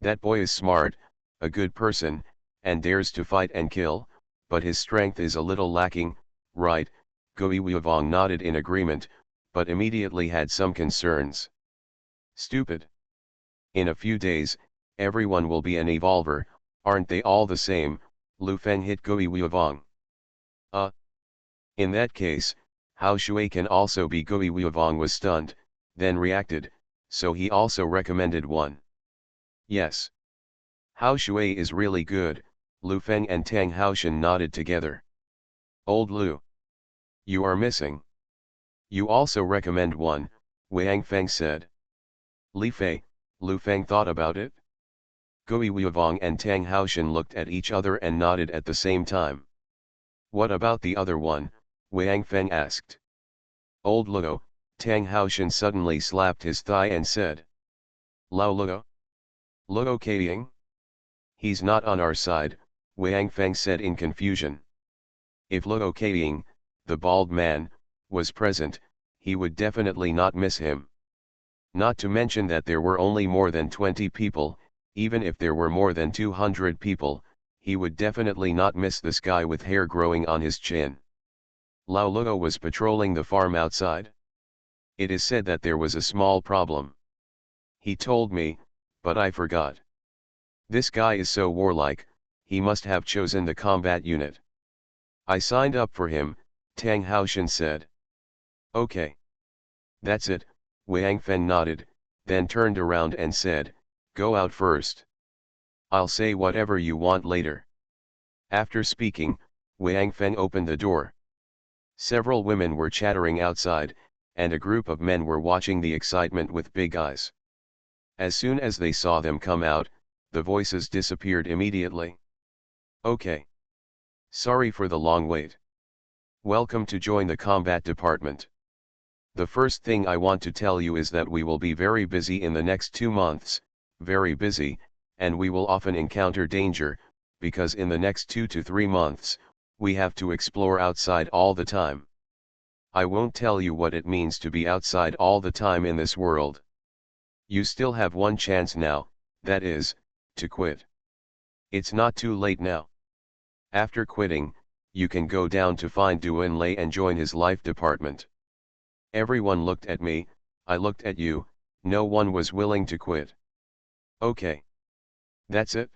Speaker 1: That boy is smart, a good person, and dares to fight and kill, but his strength is a little lacking, right? Gui Weivong nodded in agreement, but immediately had some concerns. Stupid. In a few days, everyone will be an evolver, aren't they all the same? Lu Feng hit Gui Weivong. In that case, Hao Shui can also be. Gui Weivong was stunned, then reacted, so he also recommended one. Yes. Hao Shui is really good, Lu Feng and Tang Haoshan nodded together. Old Lu. You are missing. You also recommend one, Wang Feng said. Li Fei, Lu Feng thought about it. Gui Weivong and Tang Haoshan looked at each other and nodded at the same time. What about the other one? Wang Feng asked. Old Luo, Tang Haoshan suddenly slapped his thigh and said. Lao Luo? Luo Kaiying? He's not on our side, Wang Feng said in confusion. If Luo Kaiying, the bald man, was present, he would definitely not miss him. Not to mention that there were only more than 20 people, even if there were more than 200 people, he would definitely not miss this guy with hair growing on his chin. Lao Luo was patrolling the farm outside. It is said that there was a small problem. He told me, but I forgot. This guy is so warlike, he must have chosen the combat unit. I signed up for him, Tang Haoshan said. Okay. That's it, Wang Feng nodded, then turned around and said, go out first. I'll say whatever you want later. After speaking, Wang Feng opened the door. Several women were chattering outside, and a group of men were watching the excitement with big eyes. As soon as they saw them come out, the voices disappeared immediately. Okay. Sorry for the long wait. Welcome to join the combat department. The first thing I want to tell you is that we will be very busy in the next 2 months, very busy, and we will often encounter danger, because in the next 2 to 3 months, we have to explore outside all the time. I won't tell you what it means to be outside all the time in this world. You still have one chance now, that is, to quit. It's not too late now. After quitting, you can go down to find Duan Lei and join his life department. Everyone looked at me, I looked at you, no one was willing to quit. Okay. That's it.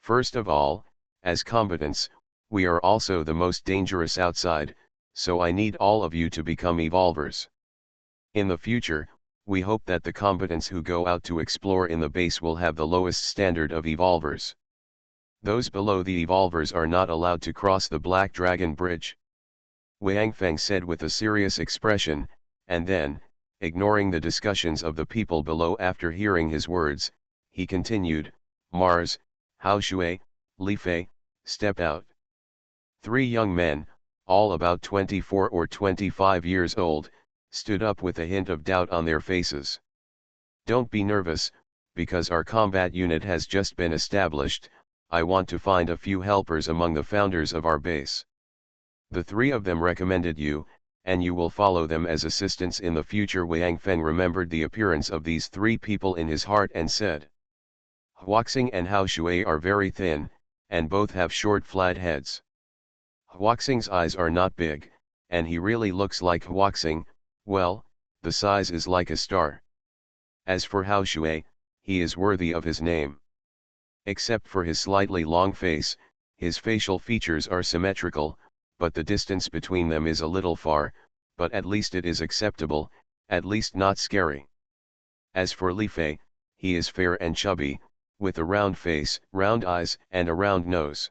Speaker 1: First of all, as combatants, we are also the most dangerous outside, so I need all of you to become evolvers. In the future, we hope that the combatants who go out to explore in the base will have the lowest standard of evolvers. Those below the evolvers are not allowed to cross the Black Dragon Bridge. Wang Feng said with a serious expression, and then, ignoring the discussions of the people below after hearing his words, he continued, Mars, Hao Shui, Li Fei, step out. 3 young men, all about 24 or 25 years old, stood up with a hint of doubt on their faces. Don't be nervous, because our combat unit has just been established. I want to find a few helpers among the founders of our base. The 3 of them recommended you, and you will follow them as assistants in the future. Wang Feng remembered the appearance of these 3 people in his heart and said. Huaxing and Hao Shui are very thin, and both have short flat heads. Huaxing's eyes are not big, and he really looks like Huaxing, well, the size is like a star. As for Hao Shui, he is worthy of his name. Except for his slightly long face, his facial features are symmetrical, but the distance between them is a little far, but at least it is acceptable, at least not scary. As for Li Fei, he is fair and chubby, with a round face, round eyes, and a round nose.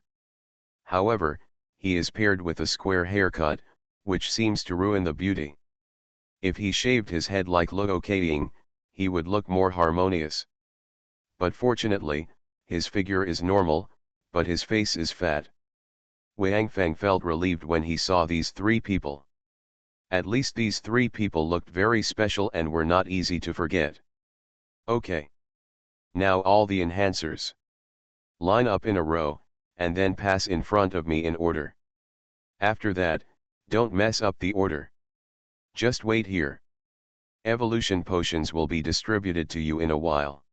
Speaker 1: However, he is paired with a square haircut, which seems to ruin the beauty. If he shaved his head like Luo Kaiying, he would look more harmonious. But fortunately, his figure is normal, but his face is fat. Wang Feng felt relieved when he saw these three people. At least these three people looked very special and were not easy to forget. Okay. Now all the enhancers. Line up in a row, and then pass in front of me in order. After that, don't mess up the order. Just wait here. Evolution potions will be distributed to you in a while.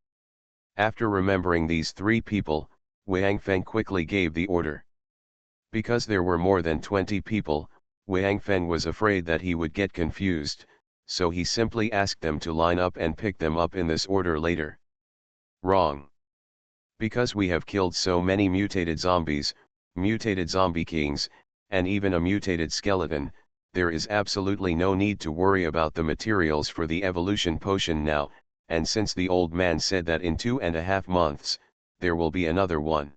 Speaker 1: After remembering these three people, Wang Feng quickly gave the order. Because there were more than 20 people, Wang Feng was afraid that he would get confused, so he simply asked them to line up and pick them up in this order later. Wrong. Because we have killed so many mutated zombies, mutated zombie kings, and even a mutated skeleton, there is absolutely no need to worry about the materials for the evolution potion now, and since the old man said that in 2.5 months, there will be another one.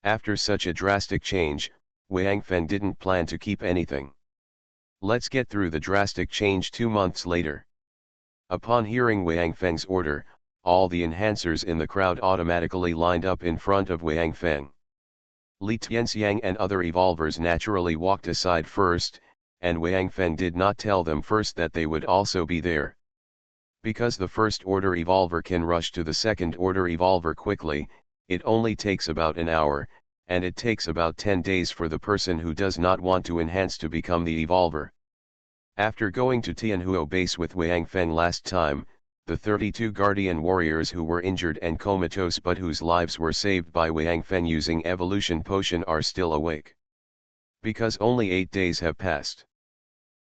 Speaker 1: After such a drastic change, Wang Feng didn't plan to keep anything. Let's get through the drastic change 2 months later. Upon hearing Wang Feng's order, all the enhancers in the crowd automatically lined up in front of Wang Feng. Li Tianxiang and other evolvers naturally walked aside first, and Wang Feng did not tell them first that they would also be there. Because the first order evolver can rush to the second order evolver quickly, it only takes about an hour, and it takes about 10 days for the person who does not want to enhance to become the evolver. After going to Tianhuo base with Wang Feng last time, the 32 guardian warriors who were injured and comatose but whose lives were saved by Wang Feng using evolution potion are still awake. Because only 8 days have passed.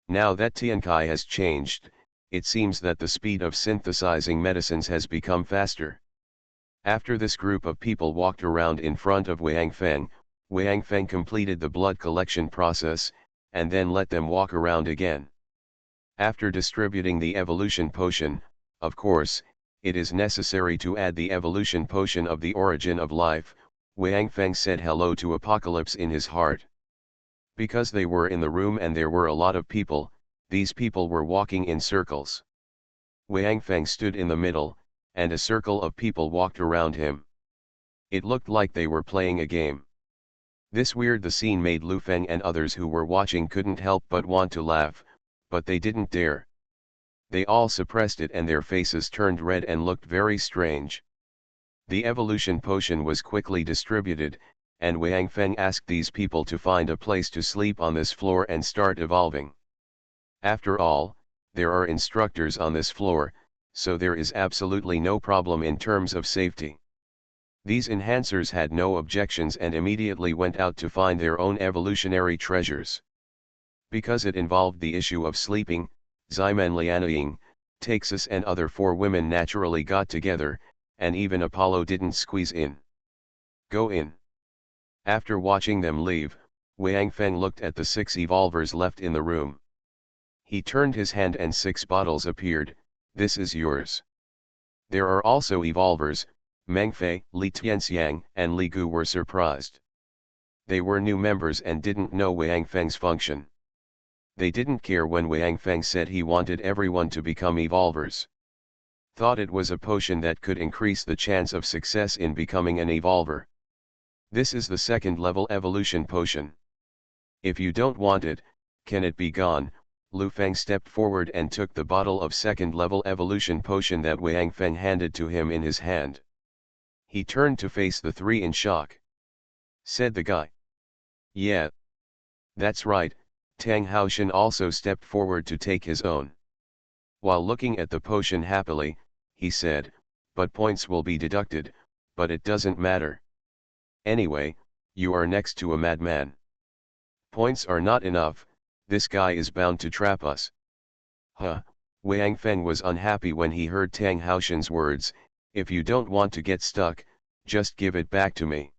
Speaker 1: Now that Tiankai has changed, it seems that the speed of synthesizing medicines has become faster. After this group of people walked around in front of Wang Feng completed the blood collection process, and then let them walk around again. After distributing the evolution potion, of course, it is necessary to add the evolution potion of the origin of life. Wang Feng said hello to Apocalypse in his heart. Because they were in the room and there were a lot of people, these people were walking in circles. Wang Feng stood in the middle, and a circle of people walked around him. It looked like they were playing a game. The scene made Lu Feng and others who were watching couldn't help but want to laugh, but they didn't dare. They all suppressed it and their faces turned red and looked very strange. The evolution potion was quickly distributed, and Wang Feng asked these people to find a place to sleep on this floor and start evolving. After all, there are instructors on this floor, so there is absolutely no problem in terms of safety. These enhancers had no objections and immediately went out to find their own evolutionary treasures. Because it involved the issue of sleeping, Ximen Lianying, Taxus and other 4 women naturally got together, and even Apollo didn't squeeze in. Go in. After watching them leave, Wang Feng looked at the 6 evolvers left in the room. He turned his hand and 6 bottles appeared. This is yours. There are also evolvers. Meng Fei, Li Tianxiang, and Li Gu were surprised. They were new members and didn't know Wang Feng's function. They didn't care when Wang Feng said he wanted everyone to become evolvers. Thought it was a potion that could increase the chance of success in becoming an evolver. This is the 2nd level evolution potion. If you don't want it, can it be gone? Lu Feng stepped forward and took the bottle of 2nd level evolution potion that Wang Feng handed to him in his hand. He turned to face the 3 in shock. Said the guy. Yeah. That's right. Tang Haoshan also stepped forward to take his own. While looking at the potion happily, he said, but points will be deducted, but it doesn't matter. Anyway, you are next to a madman. Points are not enough, this guy is bound to trap us. Huh, Wang Feng was unhappy when he heard Tang Haoshan's words, if you don't want to get stuck, just give it back to me.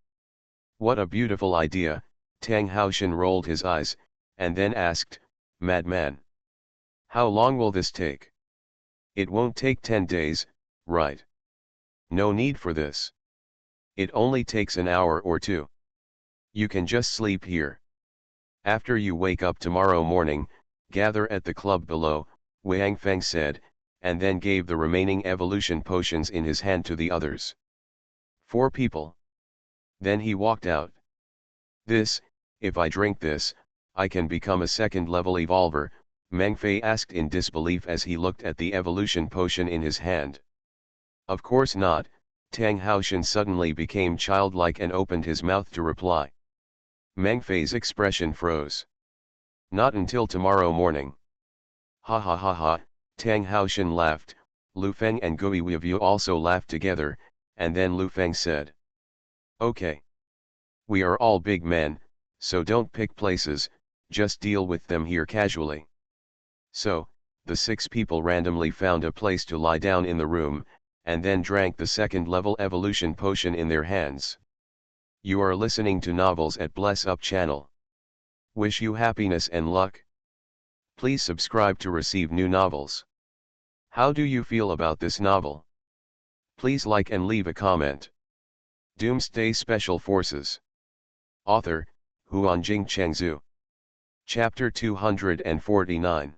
Speaker 1: What a beautiful idea, Tang Haoshan rolled his eyes, and then asked, madman. How long will this take? It won't take 10 days, right? No need for this. It only takes an hour or 2. You can just sleep here. After you wake up tomorrow morning, gather at the club below, Wang Feng said, and then gave the remaining evolution potions in his hand to the others. 4 people. Then he walked out. This, If I drink this, I can become a second-level evolver, Meng Fei asked in disbelief as he looked at the evolution potion in his hand. Of course not, Tang Haoshan suddenly became childlike and opened his mouth to reply. Meng Fei's expression froze. Not until tomorrow morning. Ha ha ha ha, Tang Haoshan laughed, Lu Feng and Gui Weivu also laughed together, and then Lu Feng said. Okay. We are all big men, so don't pick places, just deal with them here casually. So, the 6 people randomly found a place to lie down in the room, and then drank the second-level evolution potion in their hands. You are listening to Novels at Bless Up channel. Wish you happiness and luck. Please subscribe to receive new novels. How do you feel about this novel? Please like and leave a comment. Doomsday Special Forces. Author, Huanjing Chengzhu. Chapter 249.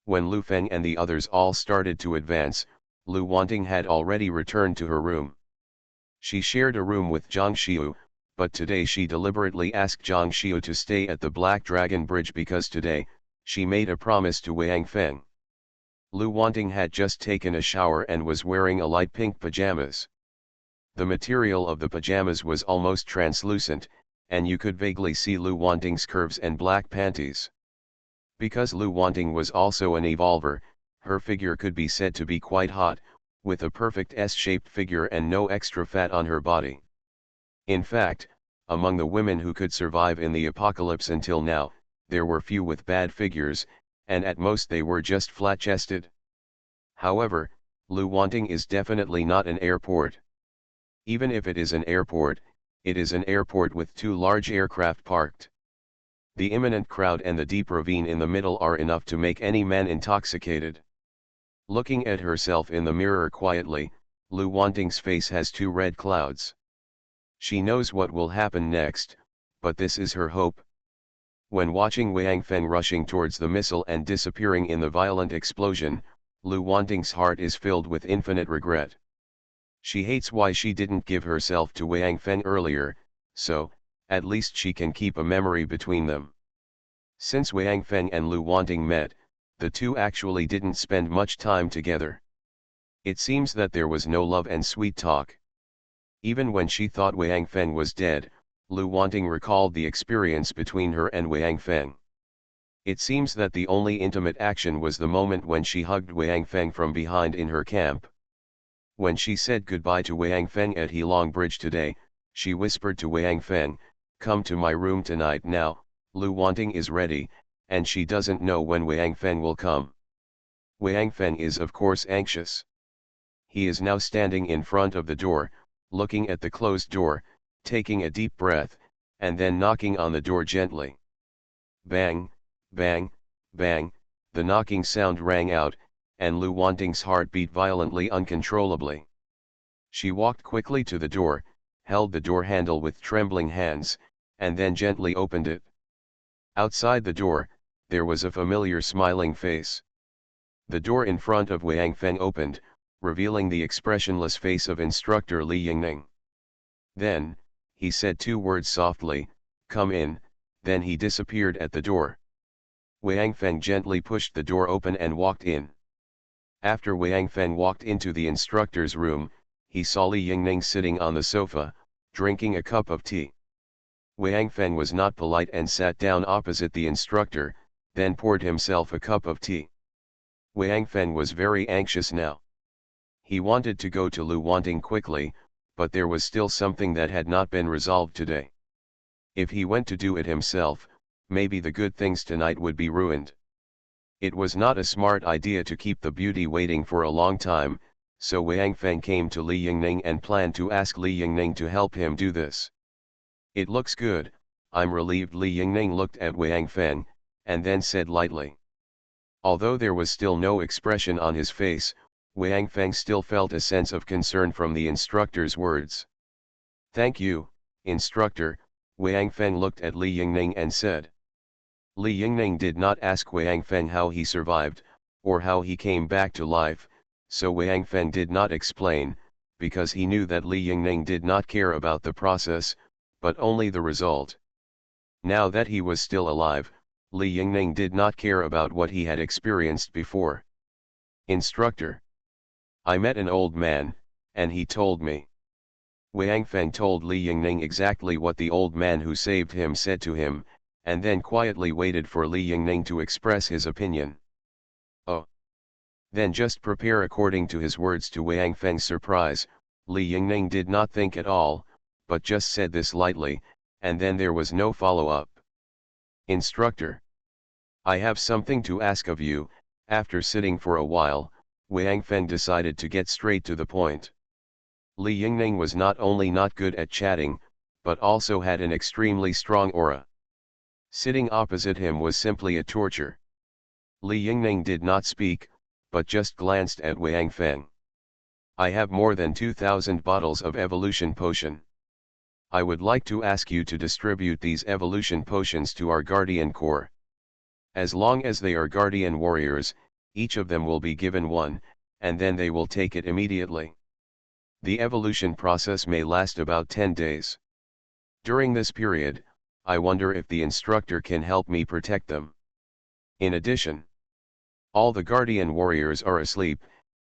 Speaker 1: When Lu Feng and the others all started to advance, Lu Wanting had already returned to her room. She shared a room with Zhang Xiu, but today she deliberately asked Zhang Xiu to stay at the Black Dragon Bridge because today, she made a promise to Wang Feng. Lu Wanting had just taken a shower and was wearing a light pink pajamas. The material of the pajamas was almost translucent, and you could vaguely see Lu Wanting's curves and black panties. Because Lu Wanting was also an evolver, her figure could be said to be quite hot, with a perfect S-shaped figure and no extra fat on her body. In fact, among the women who could survive in the apocalypse until now, there were few with bad figures, and at most they were just flat-chested. However, Lu Wanting is definitely not an airport. Even if it is an airport, it is an airport with 2 large aircraft parked. The imminent crowd and the deep ravine in the middle are enough to make any man intoxicated. Looking at herself in the mirror quietly, Lu Wanting's face has 2 red clouds. She knows what will happen next, but this is her hope. When watching Wang Feng rushing towards the missile and disappearing in the violent explosion, Lu Wanting's heart is filled with infinite regret. She hates why she didn't give herself to Wang Feng earlier, so, at least she can keep a memory between them. Since Wang Feng and Lu Wanting met, the two actually didn't spend much time together. It seems that there was no love and sweet talk. Even when she thought Wang Feng was dead, Lu Wanting recalled the experience between her and Wang Feng. It seems that the only intimate action was the moment when she hugged Wang Feng from behind in her camp. When she said goodbye to Wang Feng at Heilong Bridge today, she whispered to Wang Feng, "Come to my room tonight now, Lu Wanting is ready, and she doesn't know when Wang Feng will come." Wang Feng is of course anxious. He is now standing in front of the door, looking at the closed door, taking a deep breath, and then knocking on the door gently. Bang, bang, bang, the knocking sound rang out, and Lu Wanting's heart beat violently uncontrollably. She walked quickly to the door, held the door handle with trembling hands, and then gently opened it. Outside the door, there was a familiar smiling face. The door in front of Wang Feng opened, revealing the expressionless face of instructor Li Yingning. Then, he said 2 words softly, "Come in," then he disappeared at the door. Wang Feng gently pushed the door open and walked in. After Wang Feng walked into the instructor's room, he saw Li Yingning sitting on the sofa, drinking a cup of tea. Wang Feng was not polite and sat down opposite the instructor, then poured himself a cup of tea. Wang Feng was very anxious now. He wanted to go to Lu Wanting quickly, but there was still something that had not been resolved today. If he went to do it himself, maybe the good things tonight would be ruined. It was not a smart idea to keep the beauty waiting for a long time, so Wang Feng came to Li Yingning and planned to ask Li Yingning to help him do this. "It looks good, I'm relieved." Li Yingning looked at Wang Feng, and then said lightly. Although there was still no expression on his face, Wang Feng still felt a sense of concern from the instructor's words. "Thank you, instructor," Wang Feng looked at Li Yingning and said. Li Yingning did not ask Wang Feng how he survived, or how he came back to life, so Wang Feng did not explain, because he knew that Li Yingning did not care about the process, but only the result. Now that he was still alive, Li Yingning did not care about what he had experienced before. Instructor. I met an old man, and he told me. Wang Feng told Li Yingning exactly what the old man who saved him said to him, and then quietly waited for Li Yingning to express his opinion. Oh. Then just prepare according to his words. To Wang Feng's surprise, Li Yingning did not think at all, but just said this lightly, and then there was no follow-up. Instructor. I have something to ask of you. After sitting for a while, Wang Feng decided to get straight to the point. Li Yingning was not only not good at chatting, but also had an extremely strong aura. Sitting opposite him was simply a torture. Li Yingning did not speak, but just glanced at Wang Feng. I have more than 2,000 bottles of evolution potion. I would like to ask you to distribute these evolution potions to our Guardian Corps. As long as they are Guardian Warriors, each of them will be given one, and then they will take it immediately. The evolution process may last about 10 days. During this period, I wonder if the instructor can help me protect them. In addition, all the Guardian Warriors are asleep,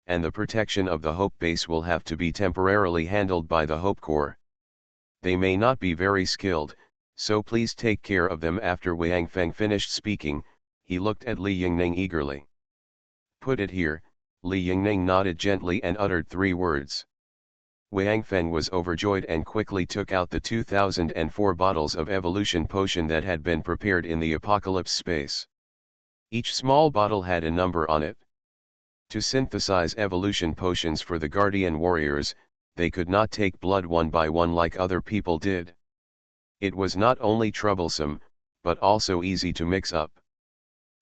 Speaker 1: and the protection of the Hope Base will have to be temporarily handled by the Hope Corps. They may not be very skilled, so please take care of them. After Wang Feng finished speaking, he looked at Li Yingning eagerly. Put it here. Li Yingning nodded gently and uttered 3 words. Wang Feng was overjoyed and quickly took out the 2004 bottles of evolution potion that had been prepared in the apocalypse space. Each small bottle had a number on it. To synthesize evolution potions for the Guardian Warriors, they could not take blood one by one like other people did. It was not only troublesome, but also easy to mix up.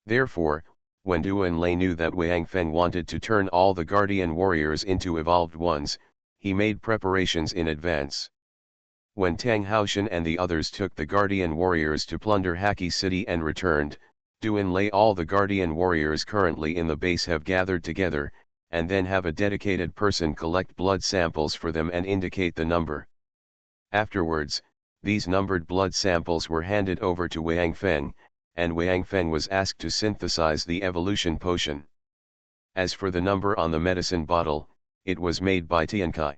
Speaker 1: Therefore, when Duan Lei knew that Wang Feng wanted to turn all the Guardian Warriors into evolved ones, he made preparations in advance. When Tang Haoshan and the others took the Guardian Warriors to plunder Haki City and returned, Duan Lei all the Guardian Warriors currently in the base have gathered together, and then have a dedicated person collect blood samples for them and indicate the number. Afterwards, these numbered blood samples were handed over to Wang Feng, and Wang Feng was asked to synthesize the evolution potion. As for the number on the medicine bottle, it was made by Tiankai.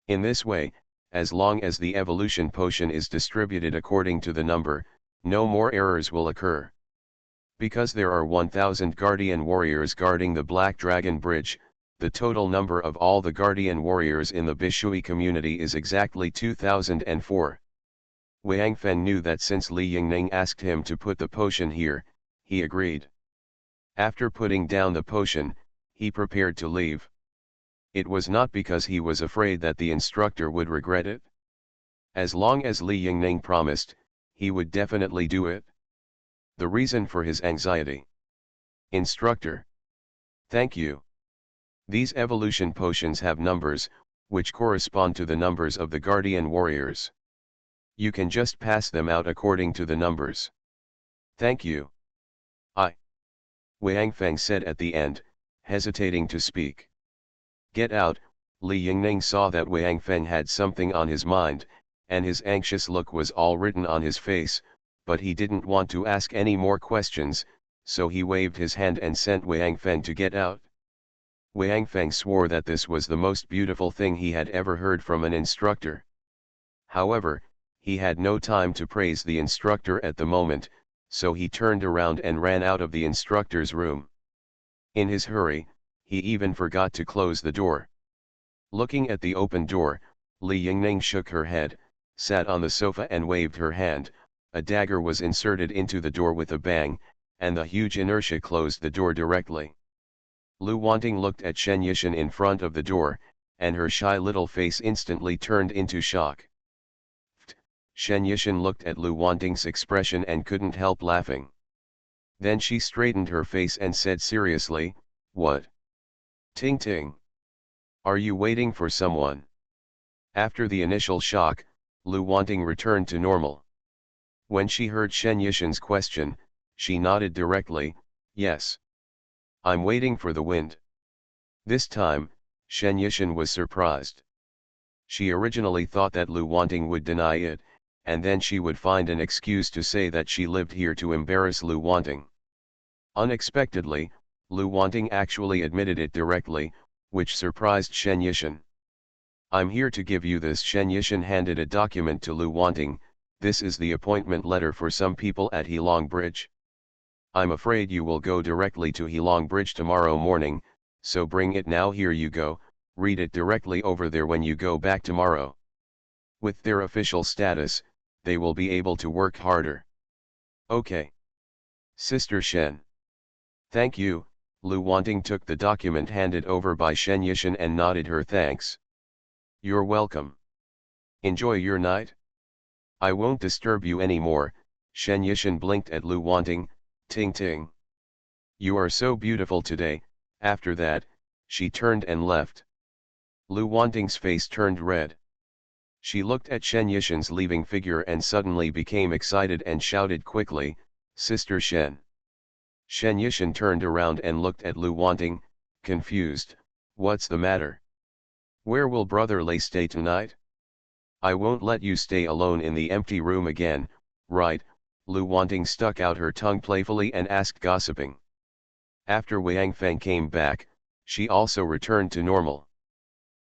Speaker 1: In this way, as long as the evolution potion is distributed according to the number, no more errors will occur. Because there are 1,000 Guardian Warriors guarding the Black Dragon Bridge, the total number of all the Guardian Warriors in the Bishui community is exactly 2004. Wang Feng knew that since Li Yingning asked him to put the potion here, he agreed. After putting down the potion, he prepared to leave. It was not because he was afraid that the instructor would regret it. As long as Li Yingning promised, he would definitely do it. The reason for his anxiety. Instructor. Thank you. These evolution potions have numbers, which correspond to the numbers of the Guardian Warriors. You can just pass them out according to the numbers. Thank you. Wang Feng said at the end, hesitating to speak. Get out. Li Yingning saw that Wang Feng had something on his mind, and his anxious look was all written on his face, but he didn't want to ask any more questions, so he waved his hand and sent Wang Feng to get out. Wang Feng swore that this was the most beautiful thing he had ever heard from an instructor. However, he had no time to praise the instructor at the moment, so he turned around and ran out of the instructor's room. In his hurry, he even forgot to close the door. Looking at the open door, Li Yingning shook her head, sat on the sofa and waved her hand. A dagger was inserted into the door with a bang, and the huge inertia closed the door directly. Lu Wanting looked at Shen Yishan in front of the door, and her shy little face instantly turned into shock. Shen Yishan looked at Lu Wanting's expression and couldn't help laughing. Then she straightened her face and said seriously, "What? Ting Ting. Are you waiting for someone?" After the initial shock, Lu Wanting returned to normal. When she heard Shen Yishan's question, she nodded directly, "Yes. I'm waiting for the wind." This time, Shen Yishan was surprised. She originally thought that Lu Wanting would deny it, and then she would find an excuse to say that she lived here to embarrass Lu Wanting. Unexpectedly, Lu Wanting actually admitted it directly, which surprised Shen Yishan. "I'm here to give you this." Shen Yishan handed a document to Lu Wanting. "This is the appointment letter for some people at Heilong Bridge. I'm afraid you will go directly to Heilong Bridge tomorrow morning, so bring it now. Here you go, read it directly over there when you go back tomorrow. With their official status, they will be able to work harder." "Okay. Sister Shen." "Thank you." Lu Wanting took the document handed over by Shen Yishan and nodded her thanks. "You're welcome. Enjoy your night. I won't disturb you anymore." Shen Yishan blinked at Lu Wanting. "Ting ting. You are so beautiful today." After that, she turned and left. Lu Wanting's face turned red. She looked at Shen Yishan's leaving figure and suddenly became excited and shouted quickly, "Sister Shen." Shen Yishan turned around and looked at Lu Wanting, confused. "What's the matter? Where will Brother Lei stay tonight? I won't let you stay alone in the empty room again, right?" Lu Wanting stuck out her tongue playfully and asked, gossiping. After Wang Feng came back, she also returned to normal.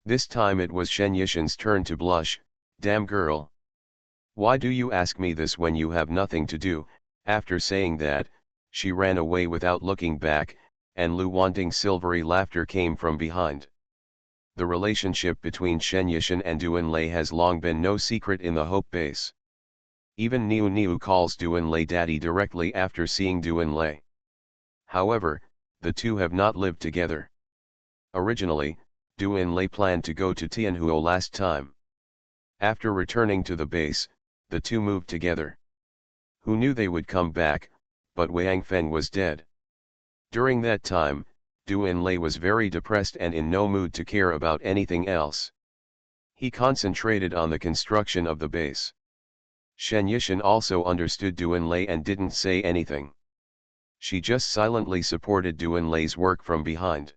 Speaker 1: This time it was Shen Yishan's turn to blush. "Damn girl. Why do you ask me this when you have nothing to do?" After saying that, she ran away without looking back, and Lu Wanting's silvery laughter came from behind. The relationship between Shen Yishan and Duan Lei has long been no secret in the Hope Base. Even Niu Niu calls Duan Lei daddy directly after seeing Duan Lei. However, the two have not lived together. Originally, Duan Lei planned to go to Tianhuo last time. After returning to the base, the two moved together. Who knew they would come back, but Wang Feng was dead. During that time, Duan Lei was very depressed and in no mood to care about anything else. He concentrated on the construction of the base. Shen Yishan also understood Duan Lei and didn't say anything. She just silently supported Duan Lei's work from behind.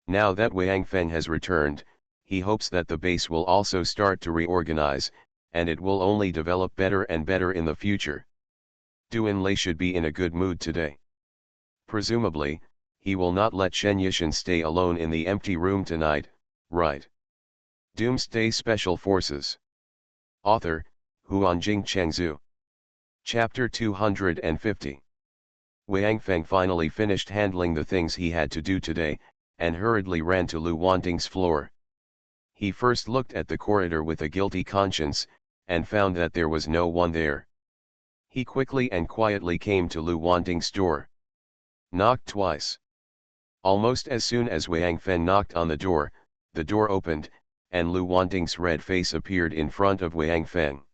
Speaker 1: Now that Wang Feng has returned, he hopes that the base will also start to reorganize, and it will only develop better and better in the future. Duan Lei should be in a good mood today. Presumably, he will not let Shen Yishan stay alone in the empty room tonight, right? Doomsday Special Forces. Author, Huanjing Chengzhu. Chapter 250. Wang Feng finally finished handling the things he had to do today, and hurriedly ran to Lu Wanting's floor. He first looked at the corridor with a guilty conscience, and found that there was no one there. He quickly and quietly came to Lu Wanting's door. Knocked twice. Almost as soon as Wang Feng knocked on the door opened, and Lu Wanting's red face appeared in front of Wang Feng.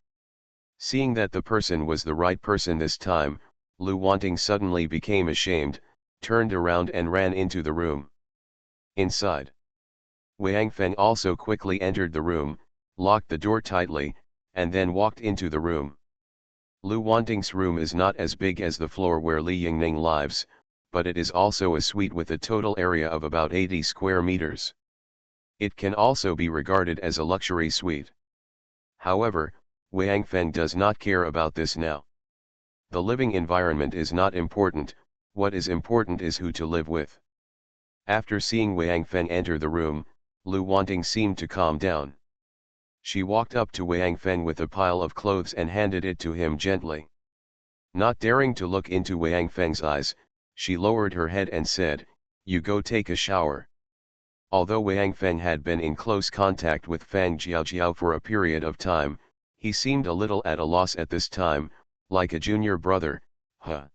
Speaker 1: Seeing that the person was the right person this time, Lu Wanting suddenly became ashamed, turned around and ran into the room. Inside, Wang Feng also quickly entered the room, locked the door tightly, and then walked into the room. Lu Wanting's room is not as big as the floor where Li Yingning lives, but it is also a suite with a total area of about 80 square meters. It can also be regarded as a luxury suite. However, Wang Feng does not care about this now. The living environment is not important, what is important is who to live with. After seeing Wang Feng enter the room, Lu Wanting seemed to calm down. She walked up to Wang Feng with a pile of clothes and handed it to him gently. Not daring to look into Wang Feng's eyes, she lowered her head and said, "You go take a shower." Although Wang Feng had been in close contact with Fang Jiaojiao for a period of time, he seemed a little at a loss at this time, like a junior brother, huh?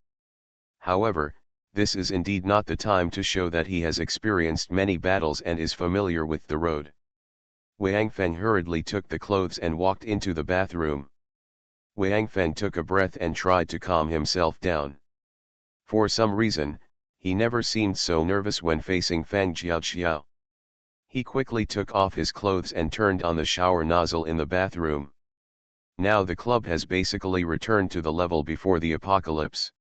Speaker 1: However, this is indeed not the time to show that he has experienced many battles and is familiar with the road. Wang Feng hurriedly took the clothes and walked into the bathroom. Wang Feng took a breath and tried to calm himself down. For some reason, he never seemed so nervous when facing Fang Jiaojiao. He quickly took off his clothes and turned on the shower nozzle in the bathroom. Now the club has basically returned to the level before the apocalypse.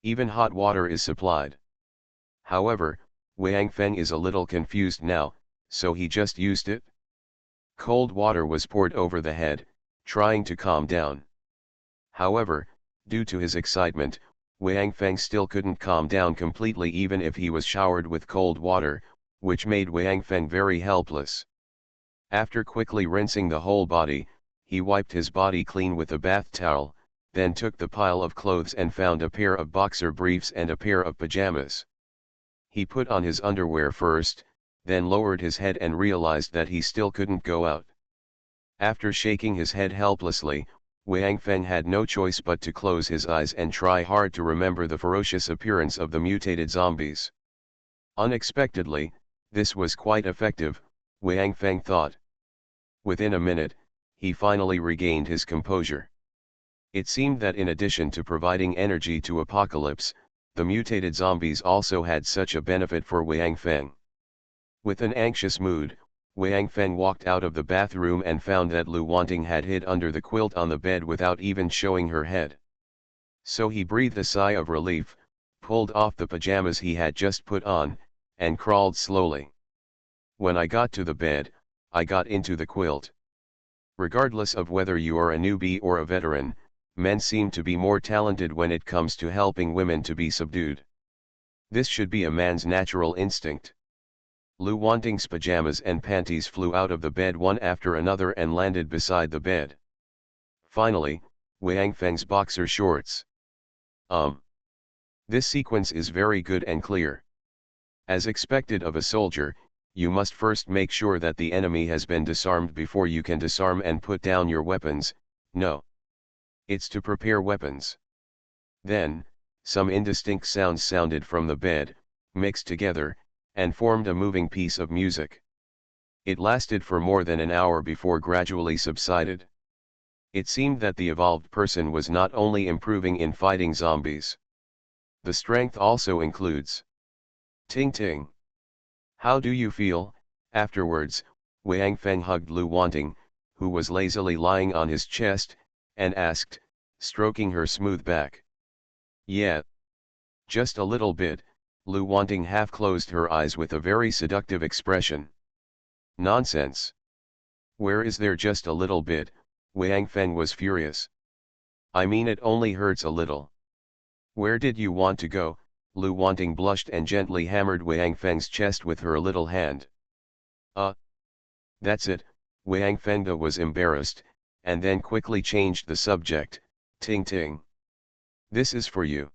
Speaker 1: Even hot water is supplied. However, Wang Feng is a little confused now, so he just used it. Cold water was poured over the head, trying to calm down. However, due to his excitement, Wang Feng still couldn't calm down completely even if he was showered with cold water, which made Wang Feng very helpless. After quickly rinsing the whole body, he wiped his body clean with a bath towel, then took the pile of clothes and found a pair of boxer briefs and a pair of pajamas. He put on his underwear first, then lowered his head and realized that he still couldn't go out. After shaking his head helplessly, Wang Feng had no choice but to close his eyes and try hard to remember the ferocious appearance of the mutated zombies. Unexpectedly, this was quite effective, Wang Feng thought. Within a minute, he finally regained his composure. It seemed that in addition to providing energy to Apocalypse, the mutated zombies also had such a benefit for Wang Feng. With an anxious mood, Wang Feng walked out of the bathroom and found that Lu Wanting had hid under the quilt on the bed without even showing her head. So he breathed a sigh of relief, pulled off the pajamas he had just put on, and crawled slowly. When I got to the bed, I got into the quilt. Regardless of whether you are a newbie or a veteran, men seem to be more talented when it comes to helping women to be subdued. This should be a man's natural instinct. Lu Wanting's pajamas and panties flew out of the bed one after another and landed beside the bed. Finally, Wang Feng's boxer shorts. This sequence is very good and clear. As expected of a soldier, you must first make sure that the enemy has been disarmed before you can disarm and put down your weapons. No. It's to prepare weapons. Then, some indistinct sounds sounded from the bed, mixed together, and formed a moving piece of music. It lasted for more than an hour before gradually subsided. It seemed that the evolved person was not only improving in fighting zombies. The strength also includes. Ting ting. How do you feel? Afterwards, Wang Feng hugged Lu Wanting, who was lazily lying on his chest, and asked, stroking her smooth back. Yeah. Just a little bit. Lu Wanting half closed her eyes with a very seductive expression. Nonsense. Where is there just a little bit? Wang Feng was furious. I mean it only hurts a little. Where did you want to go? Lu Wanting blushed and gently hammered Wang Feng's chest with her little hand. That's it. Wang Feng was embarrassed, and then quickly changed the subject. Ting ting. This is for you.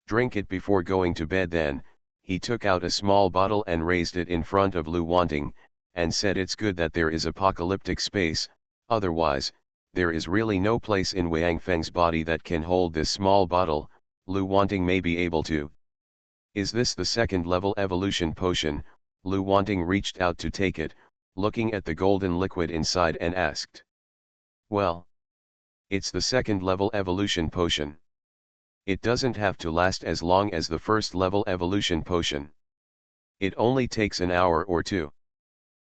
Speaker 1: Drink it before going to bed. Then, he took out a small bottle and raised it in front of Lu Wanting, and said it's good that there is apocalyptic space, otherwise, there is really no place in Wang Feng's body that can hold this small bottle. Lu Wanting may be able to. Is this the second level evolution potion? Lu Wanting reached out to take it, looking at the golden liquid inside and asked. Well, it's the second level evolution potion. It doesn't have to last as long as the first level evolution potion. It only takes an hour or two.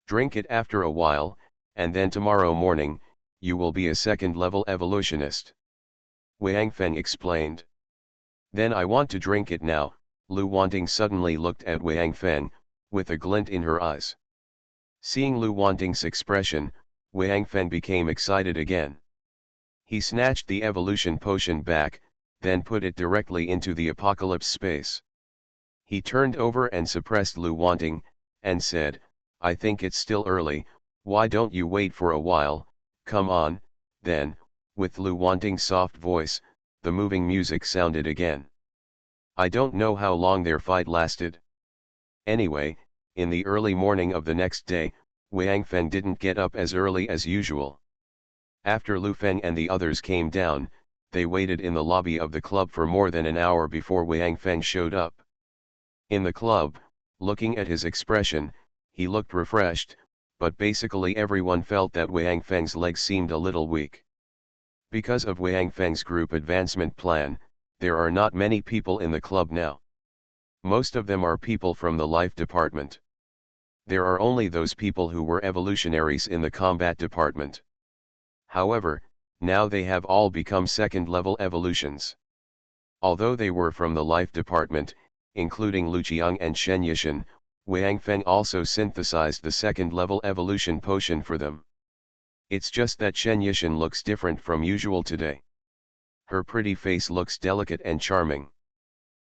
Speaker 1: Drink it after a while, and then tomorrow morning, you will be a second level evolutionist. Wang Feng explained. Then I want to drink it now. Lu Wanting suddenly looked at Wang Feng, with a glint in her eyes. Seeing Lu Wanting's expression, Wang Feng became excited again. He snatched the evolution potion back, then put it directly into the apocalypse space. He turned over and suppressed Lu Wanting, and said, I think it's still early, why don't you wait for a while? Come on. Then, with Lu Wanting's soft voice, the moving music sounded again. I don't know how long their fight lasted. Anyway, in the early morning of the next day, Wang Feng didn't get up as early as usual. After Lu Feng and the others came down, they waited in the lobby of the club for more than an hour before Wang Feng showed up. In the club, looking at his expression, he looked refreshed, but basically everyone felt that Wang Feng's legs seemed a little weak. Because of Wang Feng's group advancement plan, there are not many people in the club now. Most of them are people from the life department. There are only those people who were evolutionaries in the combat department. However, now they have all become second-level evolutions. Although they were from the life department, including Lu Qiang and Shen Yishan, Wang Feng also synthesized the second-level evolution potion for them. It's just that Shen Yishan looks different from usual today. Her pretty face looks delicate and charming.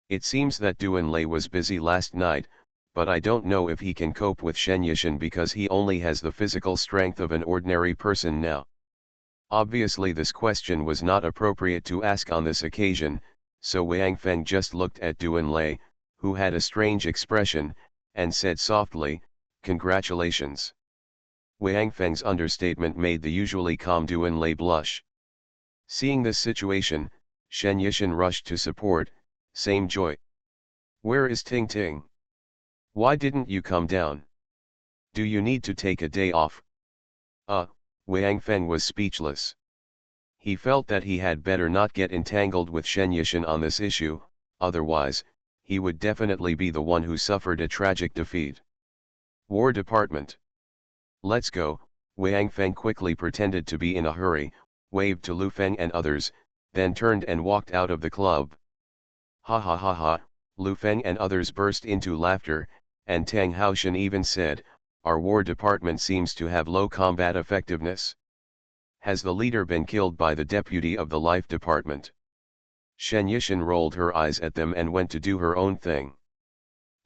Speaker 1: It seems that Duan Lei was busy last night, but I don't know if he can cope with Shen Yishan because he only has the physical strength of an ordinary person now. Obviously this question was not appropriate to ask on this occasion, so Wang Feng just looked at Duan Lei, who had a strange expression, and said softly, "Congratulations." Wang Feng's understatement made the usually calm Duan Lei blush. Seeing this situation, Shen Yishan rushed to support, "Same joy. Where is Ting Ting? Why didn't you come down? Do you need to take a day off?" Wang Feng was speechless. He felt that he had better not get entangled with Shen Yishan on this issue, otherwise, he would definitely be the one who suffered a tragic defeat. War Department. "Let's go." Wang Feng quickly pretended to be in a hurry, waved to Lu Feng and others, then turned and walked out of the club. "Ha ha ha ha," Lu Feng and others burst into laughter, and Tang Haoshan even said, "Our war department seems to have low combat effectiveness. Has the leader been killed by the deputy of the life department?" Shen Yishan rolled her eyes at them and went to do her own thing.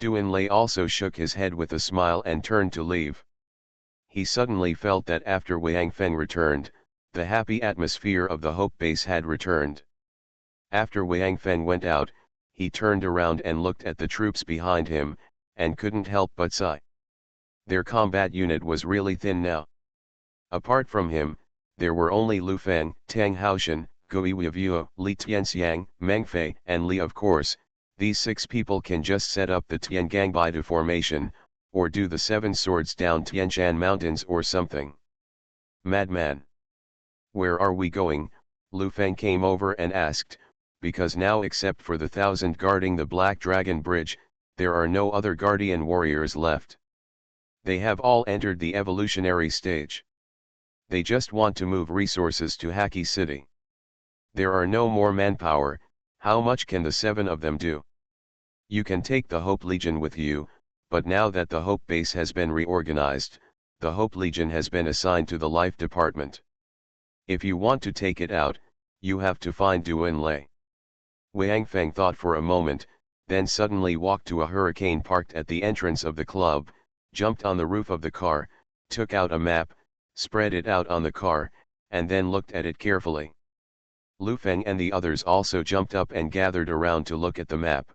Speaker 1: Duan Lei also shook his head with a smile and turned to leave. He suddenly felt that after Wang Feng returned, the happy atmosphere of the Hope Base had returned. After Wang Feng went out, he turned around and looked at the troops behind him, and couldn't help but sigh. Their combat unit was really thin now. Apart from him, there were only Lu Feng, Tang Haoshan, Gui Weivuo, Li Tianxiang, Meng Fei, and Li. Of course, these 6 people can just set up the Tiangang Baidu formation, or do the 7 swords down Tianshan Mountains or something. "Madman! Where are we going?" Lu Feng came over and asked, because now except for the 1,000 guarding the Black Dragon Bridge, there are no other guardian warriors left. They have all entered the evolutionary stage. They just want to move resources to Haki City. There are no more manpower. How much can the 7 of them do? You can take the Hope Legion with you, but now that the Hope Base has been reorganized, the Hope Legion has been assigned to the Life Department. If you want to take it out, you have to find Duan Lei." Wang Feng thought for a moment, then suddenly walked to a hurricane parked at the entrance of the club, jumped on the roof of the car, took out a map, spread it out on the car, and then looked at it carefully. Lu Feng and the others also jumped up and gathered around to look at the map.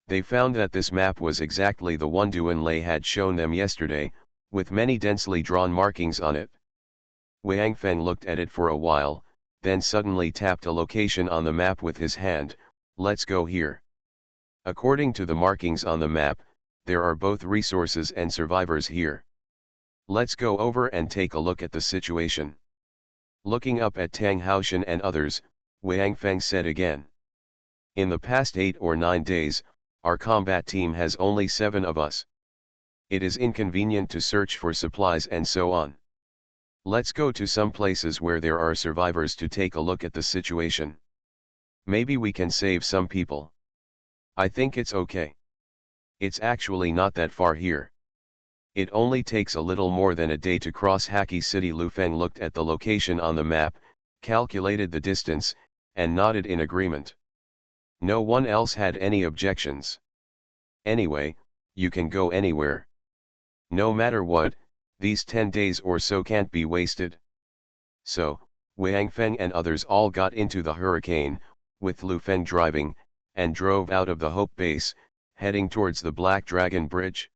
Speaker 1: They found that this map was exactly the one Duan Lei had shown them yesterday, with many densely drawn markings on it. Wang Feng looked at it for a while, then suddenly tapped a location on the map with his hand. "Let's go here." According to the markings on the map, there are both resources and survivors here. Let's go over and take a look at the situation. Looking up at Tang Haoshan and others, Wang Feng said again. "In the past 8 or 9 days, our combat team has only 7 of us. It is inconvenient to search for supplies and so on. Let's go to some places where there are survivors to take a look at the situation. Maybe we can save some people. I think it's okay. It's actually not that far here. It only takes a little more than a day to cross Haki City." Lu Feng looked at the location on the map, calculated the distance, and nodded in agreement. No one else had any objections. "Anyway, you can go anywhere. No matter what, these 10 days or so can't be wasted." So, Wang Feng and others all got into the hurricane, with Lu Feng driving, and drove out of the Hope Base, heading towards the Black Dragon Bridge.